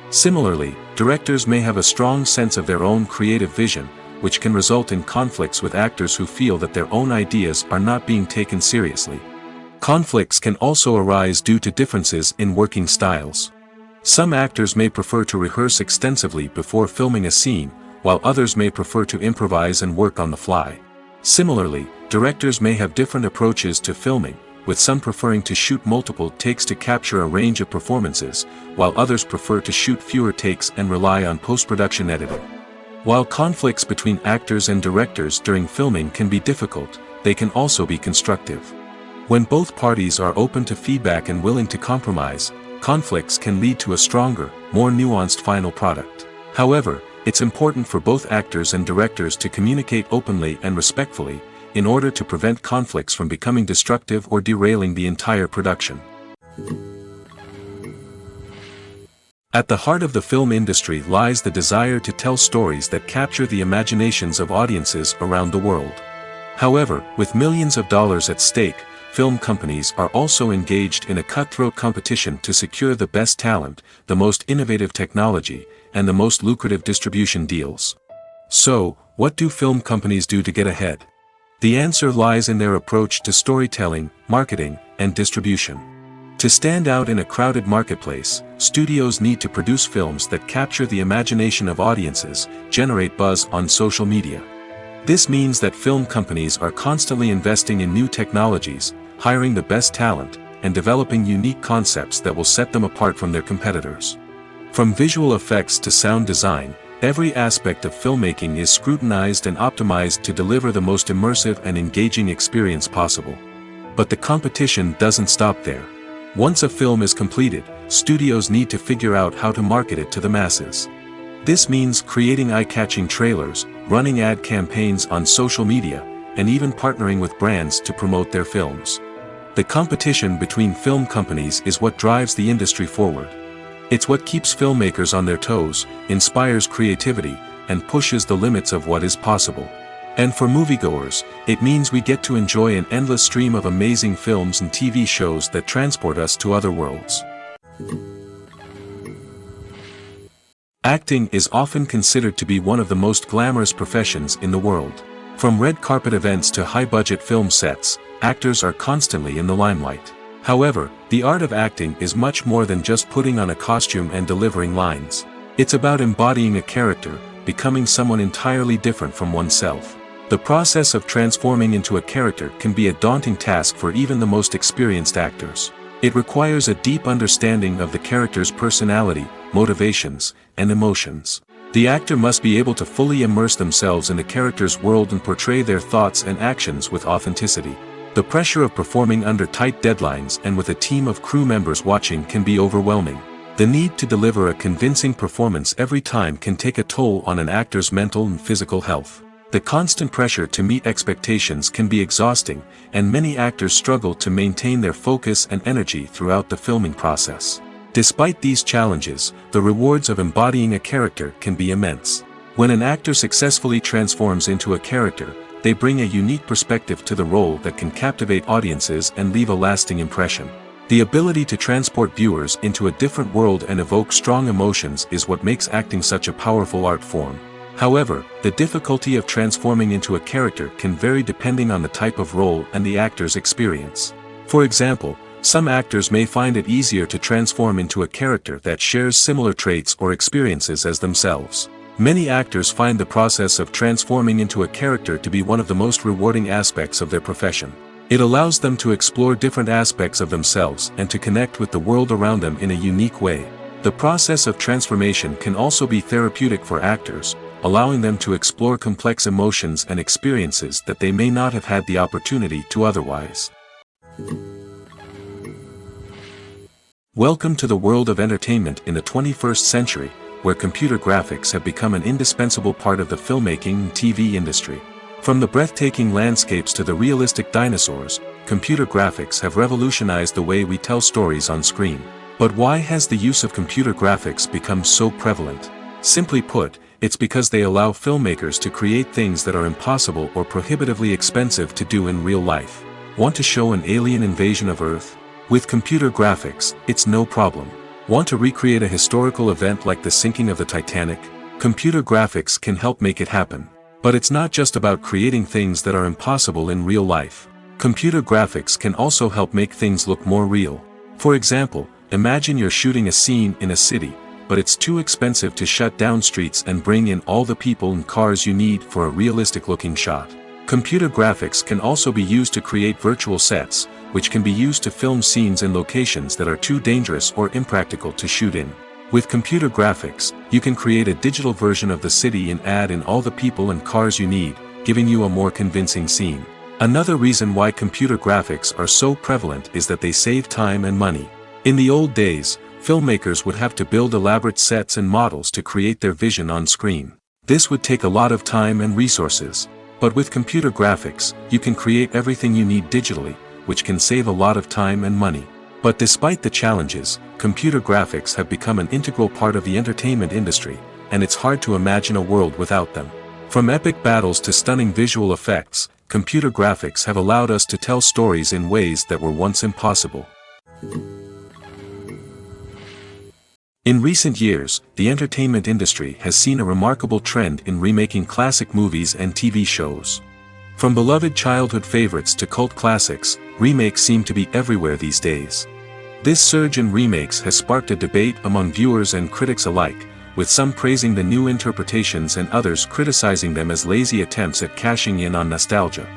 Similarly, directors may have a strong sense of their own creative vision, which can result in conflicts with actors who feel that their own ideas are not being taken seriously. Conflicts can also arise due to differences in working styles. Some actors may prefer to rehearse extensively before filming a scene, while others may prefer to improvise and work on the fly. Similarly, directors may have different approaches to filming, with some preferring to shoot multiple takes to capture a range of performances, while others prefer to shoot fewer takes and rely on post-production editing. While conflicts between actors and directors during filming can be difficult, they can also be constructive. When both parties are open to feedback and willing to compromise, conflicts can lead to a stronger, more nuanced final product. However, it's important for both actors and directors to communicate openly and respectfully, in order to prevent conflicts from becoming destructive or derailing the entire production. At the heart of the film industry lies the desire to tell stories that capture the imaginations of audiences around the world. However, with millions of dollars at stake, film companies are also engaged in a cutthroat competition to secure the best talent, the most innovative technology, and the most lucrative distribution deals. So, what do film companies do to get ahead? The answer lies in their approach to storytelling, marketing, and distribution. To stand out in a crowded marketplace, studios need to produce films that capture the imagination of audiences, generate buzz on social media. This means that film companies are constantly investing in new technologies, hiring the best talent, and developing unique concepts that will set them apart from their competitors. From visual effects to sound design, every aspect of filmmaking is scrutinized and optimized to deliver the most immersive and engaging experience possible. But the competition doesn't stop there. Once a film is completed, studios need to figure out how to market it to the masses. This means creating eye-catching trailers, running ad campaigns on social media, and even partnering with brands to promote their films. The competition between film companies is what drives the industry forward. It's what keeps filmmakers on their toes, inspires creativity, and pushes the limits of what is possible. And for moviegoers, it means we get to enjoy an endless stream of amazing films and TV shows that transport us to other worlds. Acting is often considered to be one of the most glamorous professions in the world. From red carpet events to high-budget film sets, actors are constantly in the limelight. However, the art of acting is much more than just putting on a costume and delivering lines. It's about embodying a character, becoming someone entirely different from oneself. The process of transforming into a character can be a daunting task for even the most experienced actors. It requires a deep understanding of the character's personality, motivations, and emotions. The actor must be able to fully immerse themselves in the character's world and portray their thoughts and actions with authenticity. The pressure of performing under tight deadlines and with a team of crew members watching can be overwhelming. The need to deliver a convincing performance every time can take a toll on an actor's mental and physical health. The constant pressure to meet expectations can be exhausting, and many actors struggle to maintain their focus and energy throughout the filming process. Despite these challenges, the rewards of embodying a character can be immense. When an actor successfully transforms into a character, they bring a unique perspective to the role that can captivate audiences and leave a lasting impression. The ability to transport viewers into a different world and evoke strong emotions is what makes acting such a powerful art form. However, the difficulty of transforming into a character can vary depending on the type of role and the actor's experience. For example, some actors may find it easier to transform into a character that shares similar traits or experiences as themselves. Many actors find the process of transforming into a character to be one of the most rewarding aspects of their profession. It allows them to explore different aspects of themselves and to connect with the world around them in a unique way. The process of transformation can also be therapeutic for actors, allowing them to explore complex emotions and experiences that they may not have had the opportunity to otherwise. Welcome to the world of entertainment in the 21st century, where computer graphics have become an indispensable part of the filmmaking and TV industry. From the breathtaking landscapes to the realistic dinosaurs, computer graphics have revolutionized the way we tell stories on screen. But why has the use of computer graphics become so prevalent? Simply put, it's because they allow filmmakers to create things that are impossible or prohibitively expensive to do in real life. Want to show an alien invasion of Earth? With computer graphics, it's no problem. Want to recreate a historical event like the sinking of the Titanic? Computer graphics can help make it happen. But it's not just about creating things that are impossible in real life. Computer graphics can also help make things look more real. For example, imagine you're shooting a scene in a city, but it's too expensive to shut down streets and bring in all the people and cars you need for a realistic-looking shot. Computer graphics can also be used to create virtual sets, which can be used to film scenes in locations that are too dangerous or impractical to shoot in. With computer graphics, you can create a digital version of the city and add in all the people and cars you need, giving you a more convincing scene. Another reason why computer graphics are so prevalent is that they save time and money. In the old days, filmmakers would have to build elaborate sets and models to create their vision on screen. This would take a lot of time and resources. But with computer graphics, you can create everything you need digitally, which can save a lot of time and money. But despite the challenges, computer graphics have become an integral part of the entertainment industry, and it's hard to imagine a world without them. From epic battles to stunning visual effects, computer graphics have allowed us to tell stories in ways that were once impossible. In recent years, the entertainment industry has seen a remarkable trend in remaking classic movies and TV shows. From beloved childhood favorites to cult classics, remakes seem to be everywhere these days. This surge in remakes has sparked a debate among viewers and critics alike, with some praising the new interpretations and others criticizing them as lazy attempts at cashing in on nostalgia.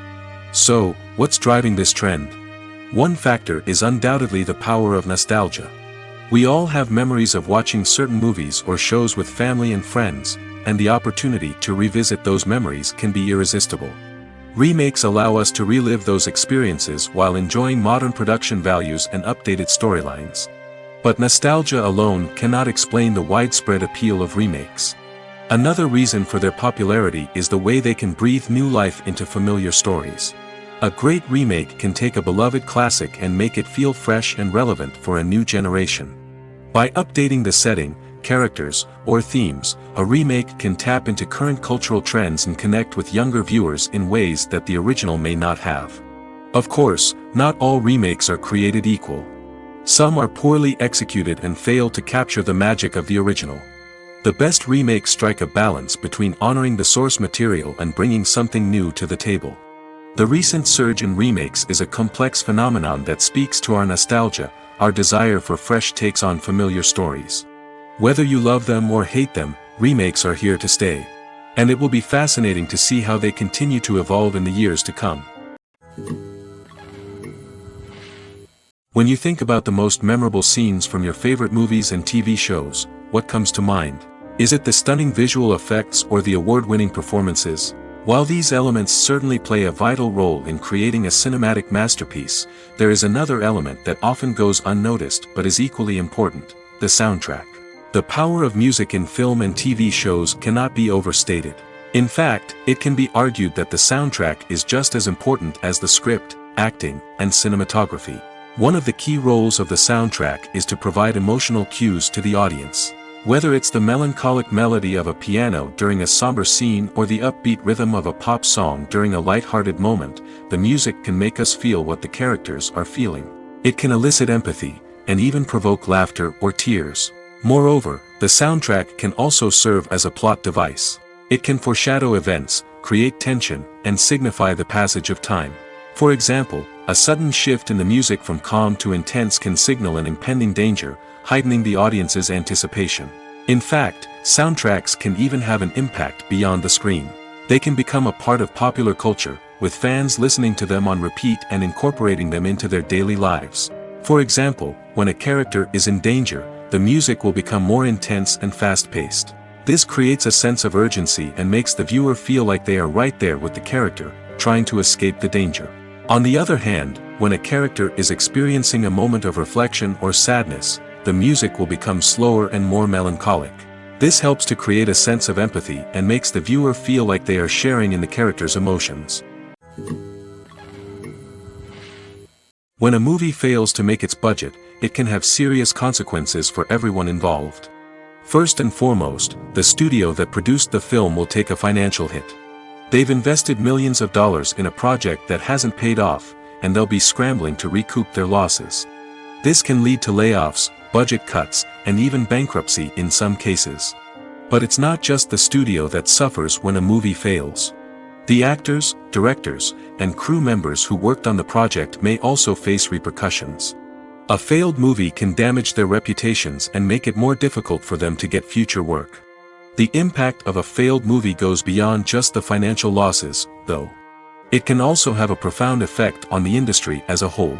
So, what's driving this trend? One factor is undoubtedly the power of nostalgia. We all have memories of watching certain movies or shows with family and friends, and the opportunity to revisit those memories can be irresistible. Remakes allow us to relive those experiences while enjoying modern production values and updated storylines. But nostalgia alone cannot explain the widespread appeal of remakes. Another reason for their popularity is the way they can breathe new life into familiar stories. A great remake can take a beloved classic and make it feel fresh and relevant for a new generation. By updating the setting, characters, or themes, a remake can tap into current cultural trends and connect with younger viewers in ways that the original may not have. Of course, not all remakes are created equal. Some are poorly executed and fail to capture the magic of the original. The best remakes strike a balance between honoring the source material and bringing something new to the table. The recent surge in remakes is a complex phenomenon that speaks to our nostalgia, our desire for fresh takes on familiar stories. Whether you love them or hate them, remakes are here to stay. And it will be fascinating to see how they continue to evolve in the years to come. When you think about the most memorable scenes from your favorite movies and TV shows, what comes to mind? Is it the stunning visual effects or the award-winning performances? While these elements certainly play a vital role in creating a cinematic masterpiece, there is another element that often goes unnoticed but is equally important: the soundtrack. The power of music in film and TV shows cannot be overstated. In fact, it can be argued that the soundtrack is just as important as the script, acting, and cinematography. One of the key roles of the soundtrack is to provide emotional cues to the audience. Whether it's the melancholic melody of a piano during a somber scene or the upbeat rhythm of a pop song during a light-hearted moment, the music can make us feel what the characters are feeling. It can elicit empathy, and even provoke laughter or tears. Moreover, the soundtrack can also serve as a plot device. It can foreshadow events, create tension, and signify the passage of time. For example, a sudden shift in the music from calm to intense can signal an impending danger, heightening the audience's anticipation. In fact, soundtracks can even have an impact beyond the screen. They can become a part of popular culture, with fans listening to them on repeat and incorporating them into their daily lives. For example, when a character is in danger, the music will become more intense and fast-paced. This creates a sense of urgency and makes the viewer feel like they are right there with the character, trying to escape the danger. On the other hand, when a character is experiencing a moment of reflection or sadness, the music will become slower and more melancholic. This helps to create a sense of empathy and makes the viewer feel like they are sharing in the character's emotions. When a movie fails to make its budget, it can have serious consequences for everyone involved. First and foremost, the studio that produced the film will take a financial hit. They've invested millions of dollars in a project that hasn't paid off, and they'll be scrambling to recoup their losses. This can lead to layoffs, budget cuts, and even bankruptcy in some cases. But it's not just the studio that suffers when a movie fails. The actors, directors, and crew members who worked on the project may also face repercussions. A failed movie can damage their reputations and make it more difficult for them to get future work. The impact of a failed movie goes beyond just the financial losses, though. It can also have a profound effect on the industry as a whole.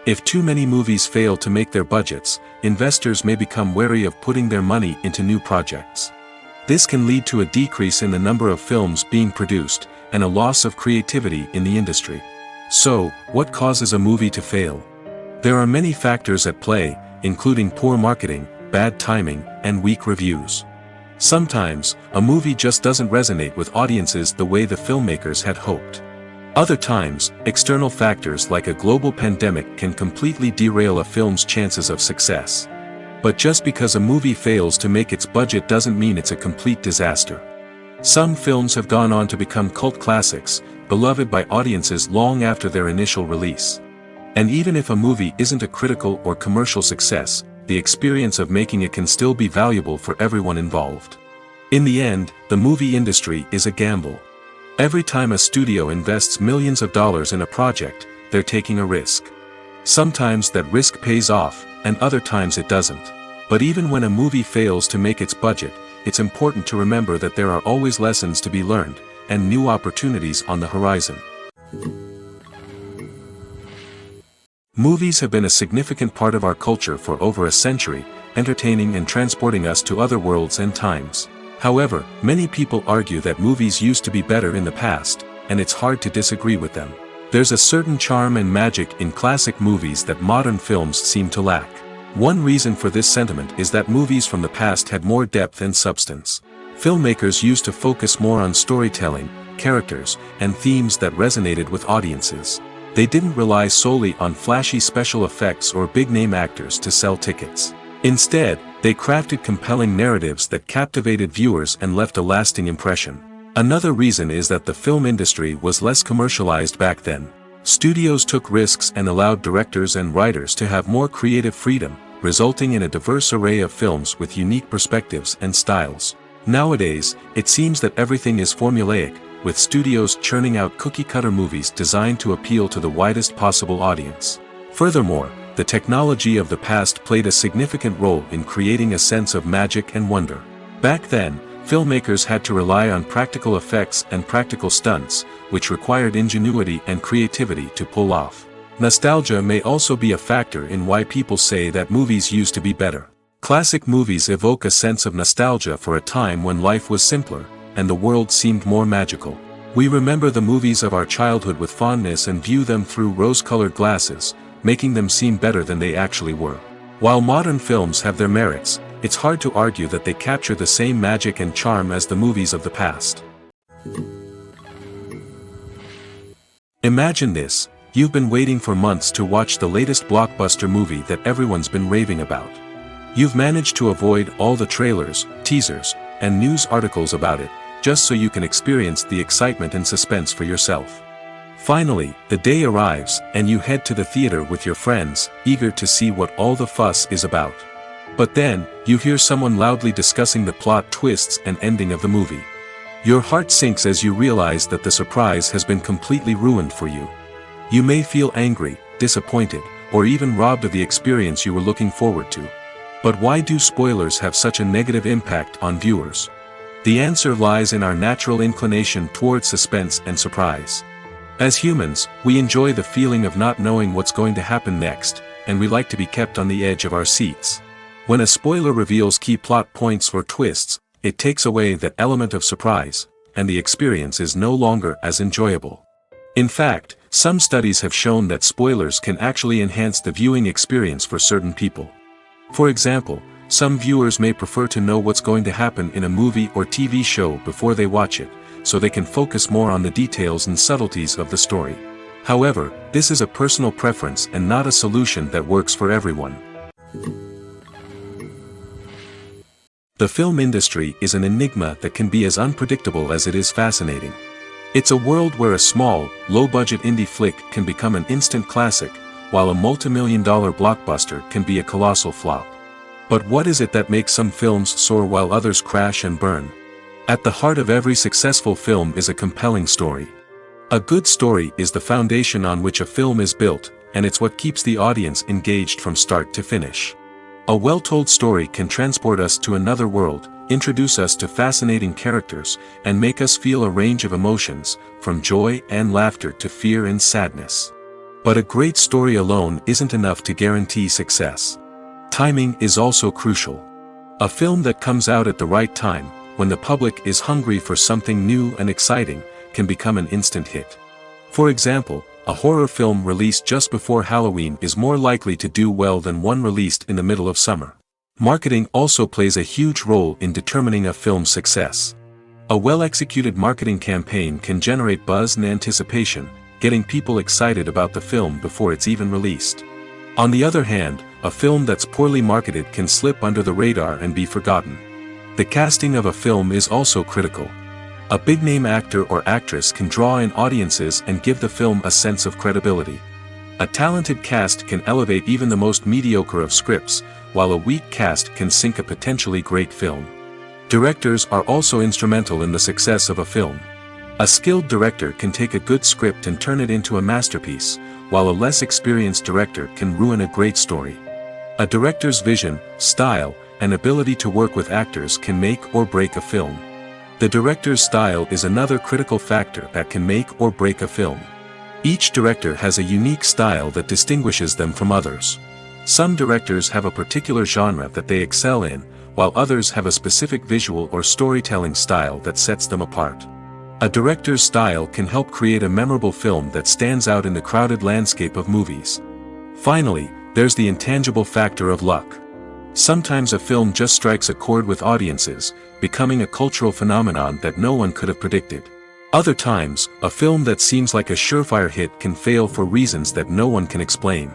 If too many movies fail to make their budgets, investors may become wary of putting their money into new projects. This can lead to a decrease in the number of films being produced, and a loss of creativity in the industry. So, what causes a movie to fail? There are many factors at play, including poor marketing, bad timing, and weak reviews. Sometimes, a movie just doesn't resonate with audiences the way the filmmakers had hoped. Other times, external factors like a global pandemic can completely derail a film's chances of success. But just because a movie fails to make its budget doesn't mean it's a complete disaster. Some films have gone on to become cult classics, beloved by audiences long after their initial release. And even if a movie isn't a critical or commercial success, the experience of making it can still be valuable for everyone involved. In the end, the movie industry is a gamble. Every time a studio invests millions of dollars in a project, they're taking a risk. Sometimes that risk pays off, and other times it doesn't. But even when a movie fails to make its budget, it's important to remember that there are always lessons to be learned, and new opportunities on the horizon. Movies have been a significant part of our culture for over a century, entertaining and transporting us to other worlds and times. However, many people argue that movies used to be better in the past, and it's hard to disagree with them. There's a certain charm and magic in classic movies that modern films seem to lack. One reason for this sentiment is that movies from the past had more depth and substance. Filmmakers used to focus more on storytelling, characters, and themes that resonated with audiences. They didn't rely solely on flashy special effects or big-name actors to sell tickets. Instead, they crafted compelling narratives that captivated viewers and left a lasting impression. Another reason is that the film industry was less commercialized back then. Studios took risks and allowed directors and writers to have more creative freedom, resulting in a diverse array of films with unique perspectives and styles. Nowadays, it seems that everything is formulaic, with studios churning out cookie-cutter movies designed to appeal to the widest possible audience. Furthermore, the technology of the past played a significant role in creating a sense of magic and wonder. Back then, filmmakers had to rely on practical effects and practical stunts, which required ingenuity and creativity to pull off. Nostalgia may also be a factor in why people say that movies used to be better. Classic movies evoke a sense of nostalgia for a time when life was simpler, and the world seemed more magical. We remember the movies of our childhood with fondness and view them through rose-colored glasses, making them seem better than they actually were. While modern films have their merits, it's hard to argue that they capture the same magic and charm as the movies of the past. Imagine this: you've been waiting for months to watch the latest blockbuster movie that everyone's been raving about. You've managed to avoid all the trailers, teasers, and news articles about it, just so you can experience the excitement and suspense for yourself. Finally, the day arrives, and you head to the theater with your friends, eager to see what all the fuss is about. But then, you hear someone loudly discussing the plot twists and ending of the movie. Your heart sinks as you realize that the surprise has been completely ruined for you. You may feel angry, disappointed, or even robbed of the experience you were looking forward to. But why do spoilers have such a negative impact on viewers? The answer lies in our natural inclination towards suspense and surprise. As humans, we enjoy the feeling of not knowing what's going to happen next, and we like to be kept on the edge of our seats. When a spoiler reveals key plot points or twists, it takes away that element of surprise, and the experience is no longer as enjoyable. In fact, some studies have shown that spoilers can actually enhance the viewing experience for certain people. For example, some viewers may prefer to know what's going to happen in a movie or TV show before they watch it, so they can focus more on the details and subtleties of the story. However, this is a personal preference and not a solution that works for everyone. The film industry is an enigma that can be as unpredictable as it is fascinating. It's a world where a small, low-budget indie flick can become an instant classic, while a multi-million-dollar blockbuster can be a colossal flop. But what is it that makes some films soar while others crash and burn? At the heart of every successful film is a compelling story. A good story is the foundation on which a film is built, and it's what keeps the audience engaged from start to finish. A well-told story can transport us to another world, introduce us to fascinating characters, and make us feel a range of emotions, from joy and laughter to fear and sadness. But a great story alone isn't enough to guarantee success. Timing is also crucial. A film that comes out at the right time, when the public is hungry for something new and exciting, can become an instant hit. For example, a horror film released just before Halloween is more likely to do well than one released in the middle of summer. Marketing also plays a huge role in determining a film's success. A well-executed marketing campaign can generate buzz and anticipation, getting people excited about the film before it's even released. On the other hand, a film that's poorly marketed can slip under the radar and be forgotten. The casting of a film is also critical. A big-name actor or actress can draw in audiences and give the film a sense of credibility. A talented cast can elevate even the most mediocre of scripts, while a weak cast can sink a potentially great film. Directors are also instrumental in the success of a film. A skilled director can take a good script and turn it into a masterpiece, while a less experienced director can ruin a great story. A director's vision, style, and ability to work with actors can make or break a film. The director's style is another critical factor that can make or break a film. Each director has a unique style that distinguishes them from others. Some directors have a particular genre that they excel in, while others have a specific visual or storytelling style that sets them apart. A director's style can help create a memorable film that stands out in the crowded landscape of movies. Finally, there's the intangible factor of luck. Sometimes a film just strikes a chord with audiences, becoming a cultural phenomenon that no one could have predicted. Other times, a film that seems like a surefire hit can fail for reasons that no one can explain.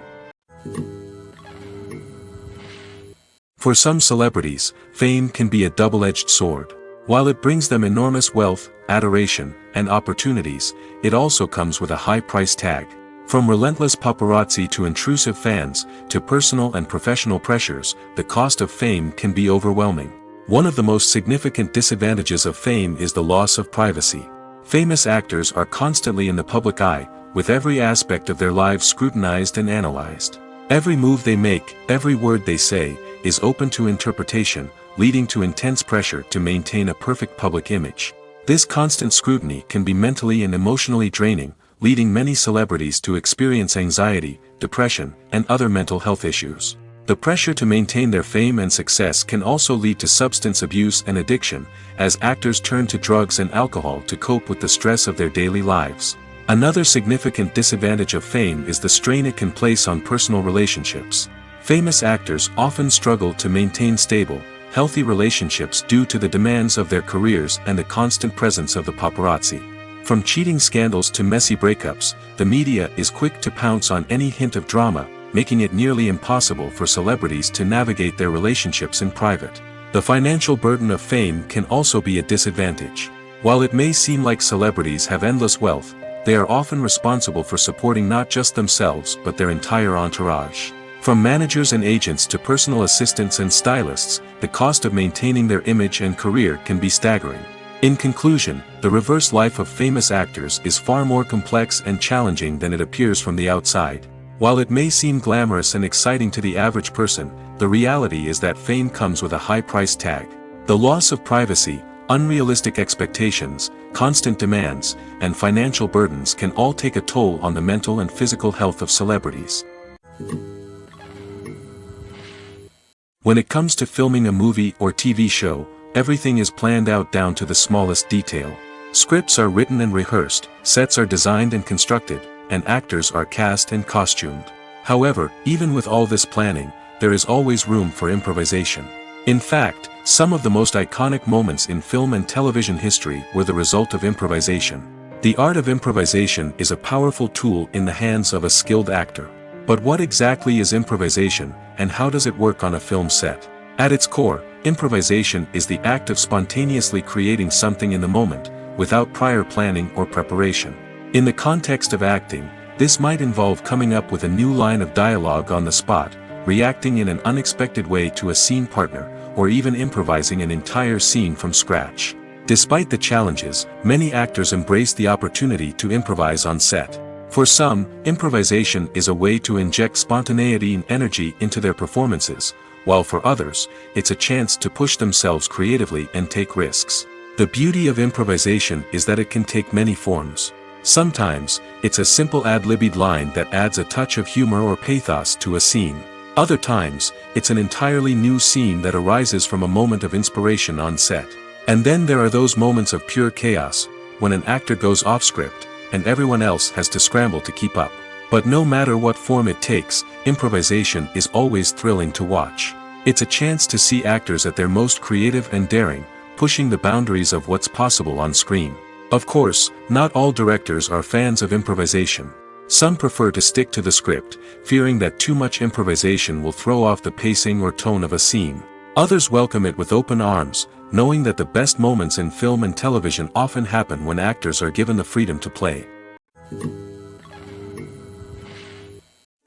For some celebrities, fame can be a double-edged sword. While it brings them enormous wealth, adoration, and opportunities, it also comes with a high price tag. From relentless paparazzi to intrusive fans, to personal and professional pressures, the cost of fame can be overwhelming. One of the most significant disadvantages of fame is the loss of privacy. Famous actors are constantly in the public eye, with every aspect of their lives scrutinized and analyzed. Every move they make, every word they say, is open to interpretation, leading to intense pressure to maintain a perfect public image. This constant scrutiny can be mentally and emotionally draining, leading many celebrities to experience anxiety, depression, and other mental health issues. The pressure to maintain their fame and success can also lead to substance abuse and addiction, as actors turn to drugs and alcohol to cope with the stress of their daily lives. Another significant disadvantage of fame is the strain it can place on personal relationships. Famous actors often struggle to maintain stable, healthy relationships due to the demands of their careers and the constant presence of the paparazzi. From cheating scandals to messy breakups, the media is quick to pounce on any hint of drama, making it nearly impossible for celebrities to navigate their relationships in private. The financial burden of fame can also be a disadvantage. While it may seem like celebrities have endless wealth, they are often responsible for supporting not just themselves but their entire entourage. From managers and agents to personal assistants and stylists, the cost of maintaining their image and career can be staggering. In conclusion, the reverse life of famous actors is far more complex and challenging than it appears from the outside. While it may seem glamorous and exciting to the average person, the reality is that fame comes with a high price tag. The loss of privacy, unrealistic expectations, constant demands, and financial burdens can all take a toll on the mental and physical health of celebrities. When it comes to filming a movie or TV show, everything is planned out down to the smallest detail. Scripts are written and rehearsed, sets are designed and constructed, and actors are cast and costumed. However, even with all this planning, there is always room for improvisation. In fact, some of the most iconic moments in film and television history were the result of improvisation. The art of improvisation is a powerful tool in the hands of a skilled actor. But what exactly is improvisation, and how does it work on a film set? At its core, improvisation is the act of spontaneously creating something in the moment, without prior planning or preparation. In the context of acting, this might involve coming up with a new line of dialogue on the spot, reacting in an unexpected way to a scene partner, or even improvising an entire scene from scratch. Despite the challenges, many actors embrace the opportunity to improvise on set. For some, improvisation is a way to inject spontaneity and energy into their performances, while for others, it's a chance to push themselves creatively and take risks. The beauty of improvisation is that it can take many forms. Sometimes, it's a simple ad-libbed line that adds a touch of humor or pathos to a scene. Other times, it's an entirely new scene that arises from a moment of inspiration on set. And then there are those moments of pure chaos, when an actor goes off script, and everyone else has to scramble to keep up. But no matter what form it takes, improvisation is always thrilling to watch. It's a chance to see actors at their most creative and daring, pushing the boundaries of what's possible on screen. Of course, not all directors are fans of improvisation. Some prefer to stick to the script, fearing that too much improvisation will throw off the pacing or tone of a scene. Others welcome it with open arms, knowing that the best moments in film and television often happen when actors are given the freedom to play.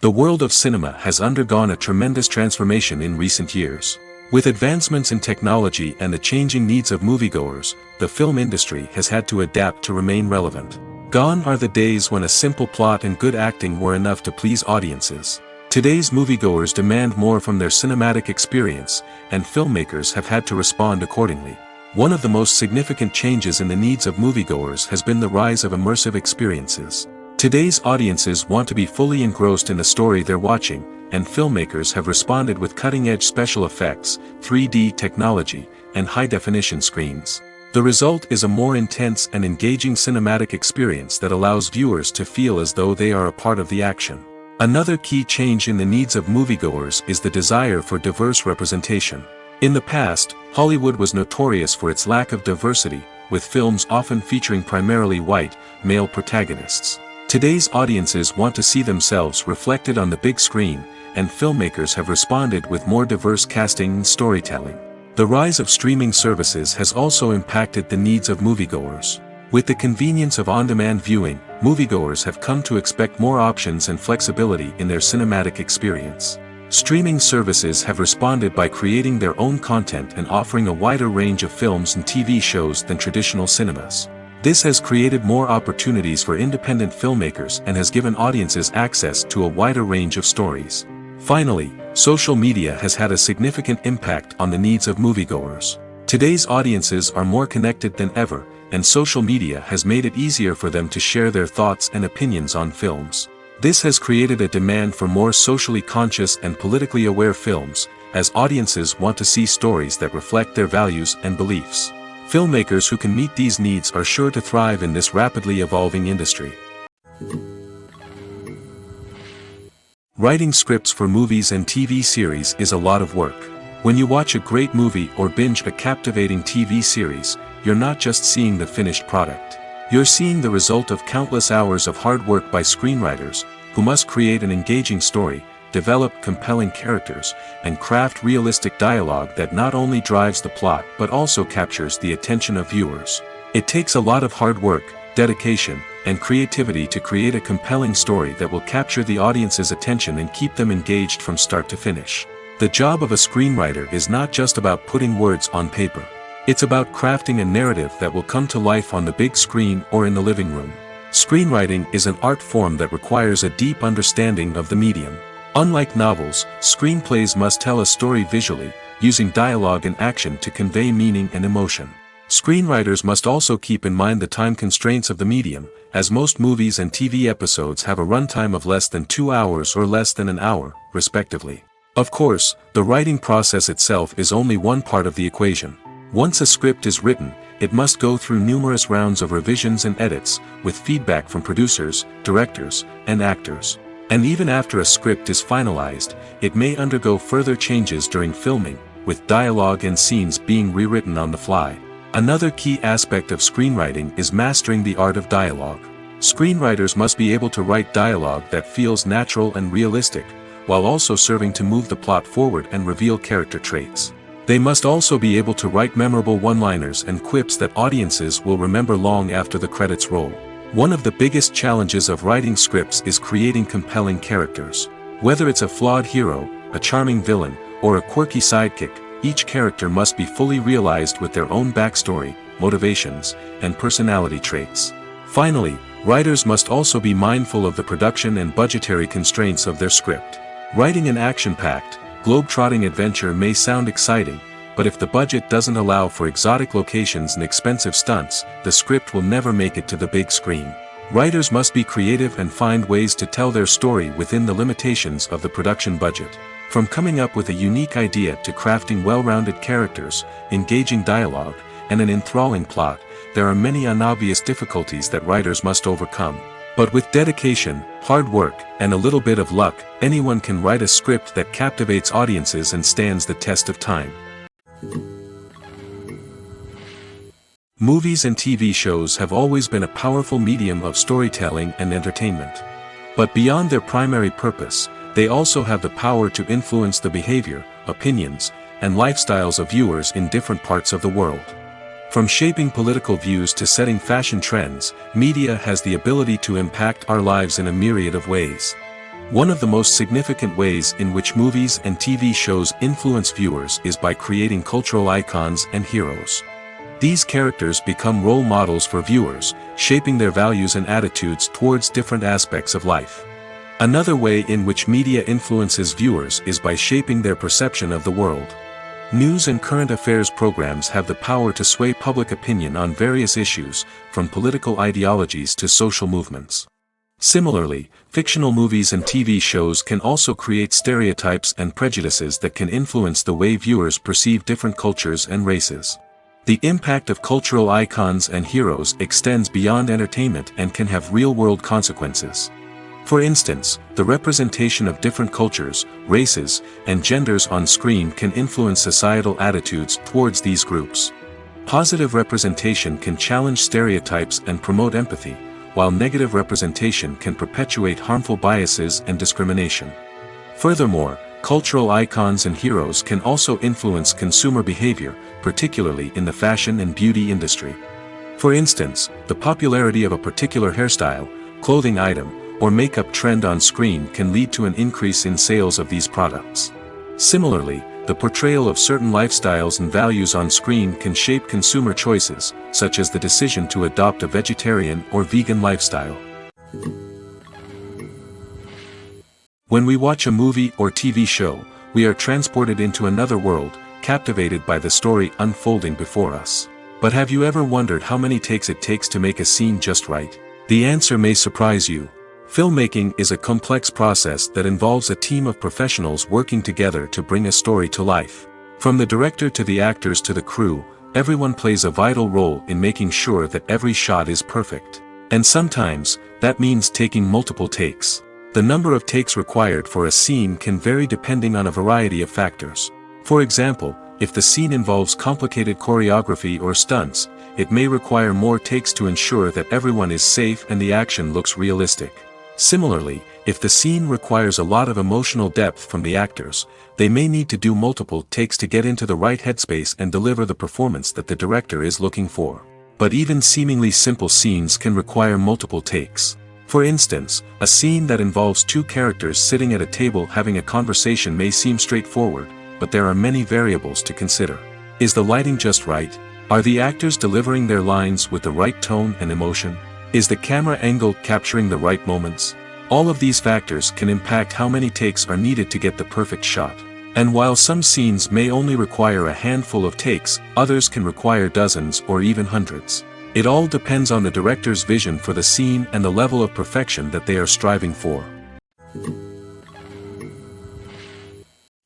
The world of cinema has undergone a tremendous transformation in recent years. With advancements in technology and the changing needs of moviegoers, the film industry has had to adapt to remain relevant. Gone are the days when a simple plot and good acting were enough to please audiences. Today's moviegoers demand more from their cinematic experience, and filmmakers have had to respond accordingly. One of the most significant changes in the needs of moviegoers has been the rise of immersive experiences. Today's audiences want to be fully engrossed in the story they're watching, and filmmakers have responded with cutting-edge special effects, 3D technology, and high-definition screens. The result is a more intense and engaging cinematic experience that allows viewers to feel as though they are a part of the action. Another key change in the needs of moviegoers is the desire for diverse representation. In the past, Hollywood was notorious for its lack of diversity, with films often featuring primarily white, male protagonists. Today's audiences want to see themselves reflected on the big screen, and filmmakers have responded with more diverse casting and storytelling. The rise of streaming services has also impacted the needs of moviegoers. With the convenience of on-demand viewing, moviegoers have come to expect more options and flexibility in their cinematic experience. Streaming services have responded by creating their own content and offering a wider range of films and TV shows than traditional cinemas. This has created more opportunities for independent filmmakers and has given audiences access to a wider range of stories. Finally, social media has had a significant impact on the needs of moviegoers. Today's audiences are more connected than ever, and social media has made it easier for them to share their thoughts and opinions on films. This has created a demand for more socially conscious and politically aware films, as audiences want to see stories that reflect their values and beliefs. Filmmakers who can meet these needs are sure to thrive in this rapidly evolving industry. Writing scripts for movies and TV series is a lot of work. When you watch a great movie or binge a captivating TV series, you're not just seeing the finished product. You're seeing the result of countless hours of hard work by screenwriters, who must create an engaging story, develop compelling characters, and craft realistic dialogue that not only drives the plot but also captures the attention of viewers. It takes a lot of hard work, dedication, and creativity to create a compelling story that will capture the audience's attention and keep them engaged from start to finish. The job of a screenwriter is not just about putting words on paper. It's about crafting a narrative that will come to life on the big screen or in the living room. Screenwriting is an art form that requires a deep understanding of the medium. Unlike novels, screenplays must tell a story visually, using dialogue and action to convey meaning and emotion. Screenwriters must also keep in mind the time constraints of the medium, as most movies and TV episodes have a runtime of less than 2 hours or less than an hour, respectively. Of course, the writing process itself is only one part of the equation. Once a script is written, it must go through numerous rounds of revisions and edits, with feedback from producers, directors, and actors. And even after a script is finalized, it may undergo further changes during filming, with dialogue and scenes being rewritten on the fly. Another key aspect of screenwriting is mastering the art of dialogue. Screenwriters must be able to write dialogue that feels natural and realistic, while also serving to move the plot forward and reveal character traits. They must also be able to write memorable one-liners and quips that audiences will remember long after the credits roll. One of the biggest challenges of writing scripts is creating compelling characters. Whether it's a flawed hero, a charming villain, or a quirky sidekick, each character must be fully realized with their own backstory, motivations, and personality traits. Finally, writers must also be mindful of the production and budgetary constraints of their script. Writing an action-packed, globe-trotting adventure may sound exciting, but if the budget doesn't allow for exotic locations and expensive stunts, the script will never make it to the big screen. Writers must be creative and find ways to tell their story within the limitations of the production budget. From coming up with a unique idea to crafting well-rounded characters, engaging dialogue, and an enthralling plot, there are many unobvious difficulties that writers must overcome. But with dedication, hard work, and a little bit of luck, anyone can write a script that captivates audiences and stands the test of time. Movies and TV shows have always been a powerful medium of storytelling and entertainment. But beyond their primary purpose, they also have the power to influence the behavior, opinions, and lifestyles of viewers in different parts of the world. From shaping political views to setting fashion trends, media has the ability to impact our lives in a myriad of ways. One of the most significant ways in which movies and TV shows influence viewers is by creating cultural icons and heroes. These characters become role models for viewers, shaping their values and attitudes towards different aspects of life. Another way in which media influences viewers is by shaping their perception of the world. News and current affairs programs have the power to sway public opinion on various issues, from political ideologies to social movements. Similarly, fictional movies and TV shows can also create stereotypes and prejudices that can influence the way viewers perceive different cultures and races. The impact of cultural icons and heroes extends beyond entertainment and can have real-world consequences. For instance, the representation of different cultures, races, and genders on screen can influence societal attitudes towards these groups. Positive representation can challenge stereotypes and promote empathy, while negative representation can perpetuate harmful biases and discrimination. Furthermore, cultural icons and heroes can also influence consumer behavior, particularly in the fashion and beauty industry. For instance, the popularity of a particular hairstyle, clothing item, or makeup trend on screen can lead to an increase in sales of these products. Similarly, the portrayal of certain lifestyles and values on screen can shape consumer choices, such as the decision to adopt a vegetarian or vegan lifestyle. When we watch a movie or TV show, we are transported into another world, captivated by the story unfolding before us. But have you ever wondered how many takes it takes to make a scene just right? The answer may surprise you. Filmmaking is a complex process that involves a team of professionals working together to bring a story to life. From the director to the actors to the crew, everyone plays a vital role in making sure that every shot is perfect. And sometimes, that means taking multiple takes. The number of takes required for a scene can vary depending on a variety of factors. For example, if the scene involves complicated choreography or stunts, it may require more takes to ensure that everyone is safe and the action looks realistic. Similarly, if the scene requires a lot of emotional depth from the actors, they may need to do multiple takes to get into the right headspace and deliver the performance that the director is looking for. But even seemingly simple scenes can require multiple takes. For instance, a scene that involves two characters sitting at a table having a conversation may seem straightforward, but there are many variables to consider. Is the lighting just right? Are the actors delivering their lines with the right tone and emotion? Is the camera angle capturing the right moments? All of these factors can impact how many takes are needed to get the perfect shot. And while some scenes may only require a handful of takes, others can require dozens or even hundreds. It all depends on the director's vision for the scene and the level of perfection that they are striving for.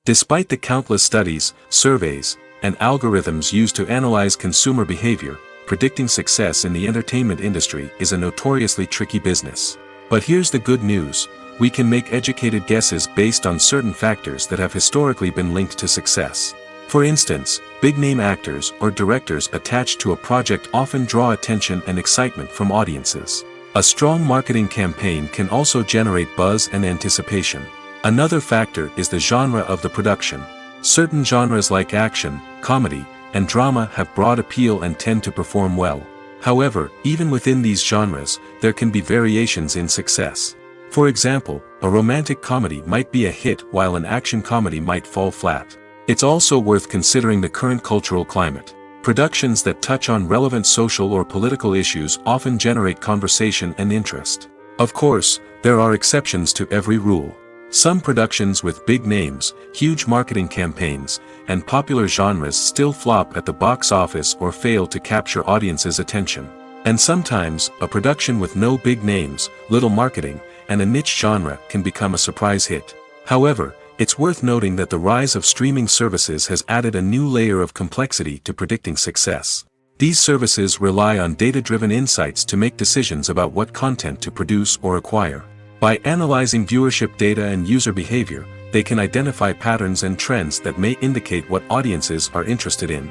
Despite the countless studies, surveys, and algorithms used to analyze consumer behavior, predicting success in the entertainment industry is a notoriously tricky business. But here's the good news: we can make educated guesses based on certain factors that have historically been linked to success. For instance, big-name actors or directors attached to a project often draw attention and excitement from audiences. A strong marketing campaign can also generate buzz and anticipation. Another factor is the genre of the production. Certain genres like action, comedy, and drama have broad appeal and tend to perform well. However, even within these genres, there can be variations in success. For example, a romantic comedy might be a hit while an action comedy might fall flat. It's also worth considering the current cultural climate. Productions that touch on relevant social or political issues often generate conversation and interest. Of course, there are exceptions to every rule. Some productions with big names, huge marketing campaigns, and popular genres still flop at the box office or fail to capture audiences' attention. And sometimes, a production with no big names, little marketing, and a niche genre can become a surprise hit. However, it's worth noting that the rise of streaming services has added a new layer of complexity to predicting success. These services rely on data-driven insights to make decisions about what content to produce or acquire. By analyzing viewership data and user behavior, they can identify patterns and trends that may indicate what audiences are interested in.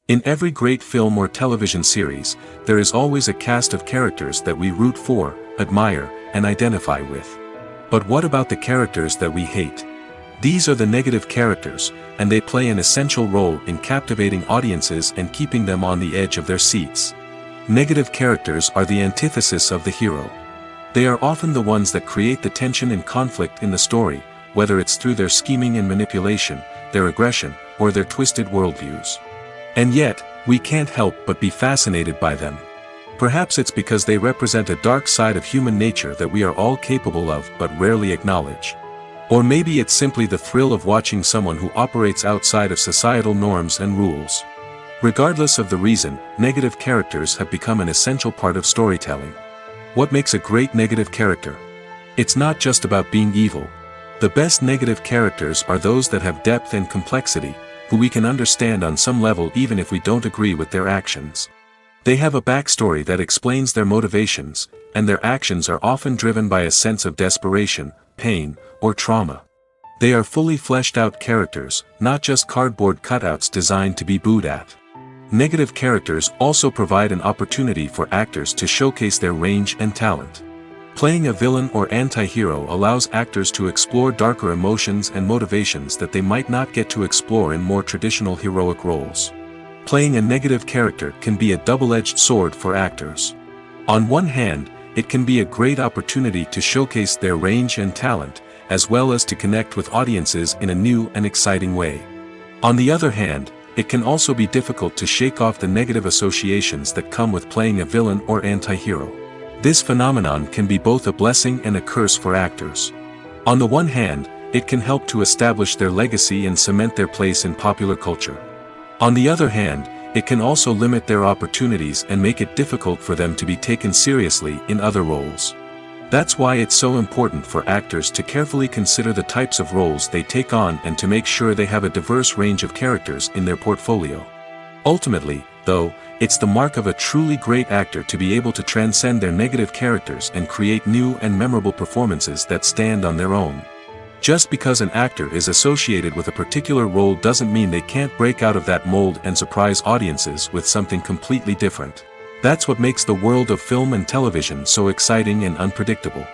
In every great film or television series, there is always a cast of characters that we root for, admire, and identify with. But what about the characters that we hate? These are the negative characters, and they play an essential role in captivating audiences and keeping them on the edge of their seats. Negative characters are the antithesis of the hero. They are often the ones that create the tension and conflict in the story, whether it's through their scheming and manipulation, their aggression, or their twisted worldviews. And yet, we can't help but be fascinated by them. Perhaps it's because they represent a dark side of human nature that we are all capable of but rarely acknowledge. Or maybe it's simply the thrill of watching someone who operates outside of societal norms and rules. Regardless of the reason, negative characters have become an essential part of storytelling. What makes a great negative character? It's not just about being evil. The best negative characters are those that have depth and complexity, who we can understand on some level even if we don't agree with their actions. They have a backstory that explains their motivations, and their actions are often driven by a sense of desperation, pain, or trauma. They are fully fleshed out characters, not just cardboard cutouts designed to be booed at. Negative characters also provide an opportunity for actors to showcase their range and talent. Playing a villain or anti-hero allows actors to explore darker emotions and motivations that they might not get to explore in more traditional heroic roles. Playing a negative character can be a double-edged sword for actors. On one hand, it can be a great opportunity to showcase their range and talent, as well as to connect with audiences in a new and exciting way. On the other hand, it can also be difficult to shake off the negative associations that come with playing a villain or anti-hero. This phenomenon can be both a blessing and a curse for actors. On the one hand, it can help to establish their legacy and cement their place in popular culture. On the other hand, it can also limit their opportunities and make it difficult for them to be taken seriously in other roles. That's why it's so important for actors to carefully consider the types of roles they take on and to make sure they have a diverse range of characters in their portfolio. Ultimately, though, it's the mark of a truly great actor to be able to transcend their negative characters and create new and memorable performances that stand on their own. Just because an actor is associated with a particular role doesn't mean they can't break out of that mold and surprise audiences with something completely different. That's what makes the world of film and television so exciting and unpredictable.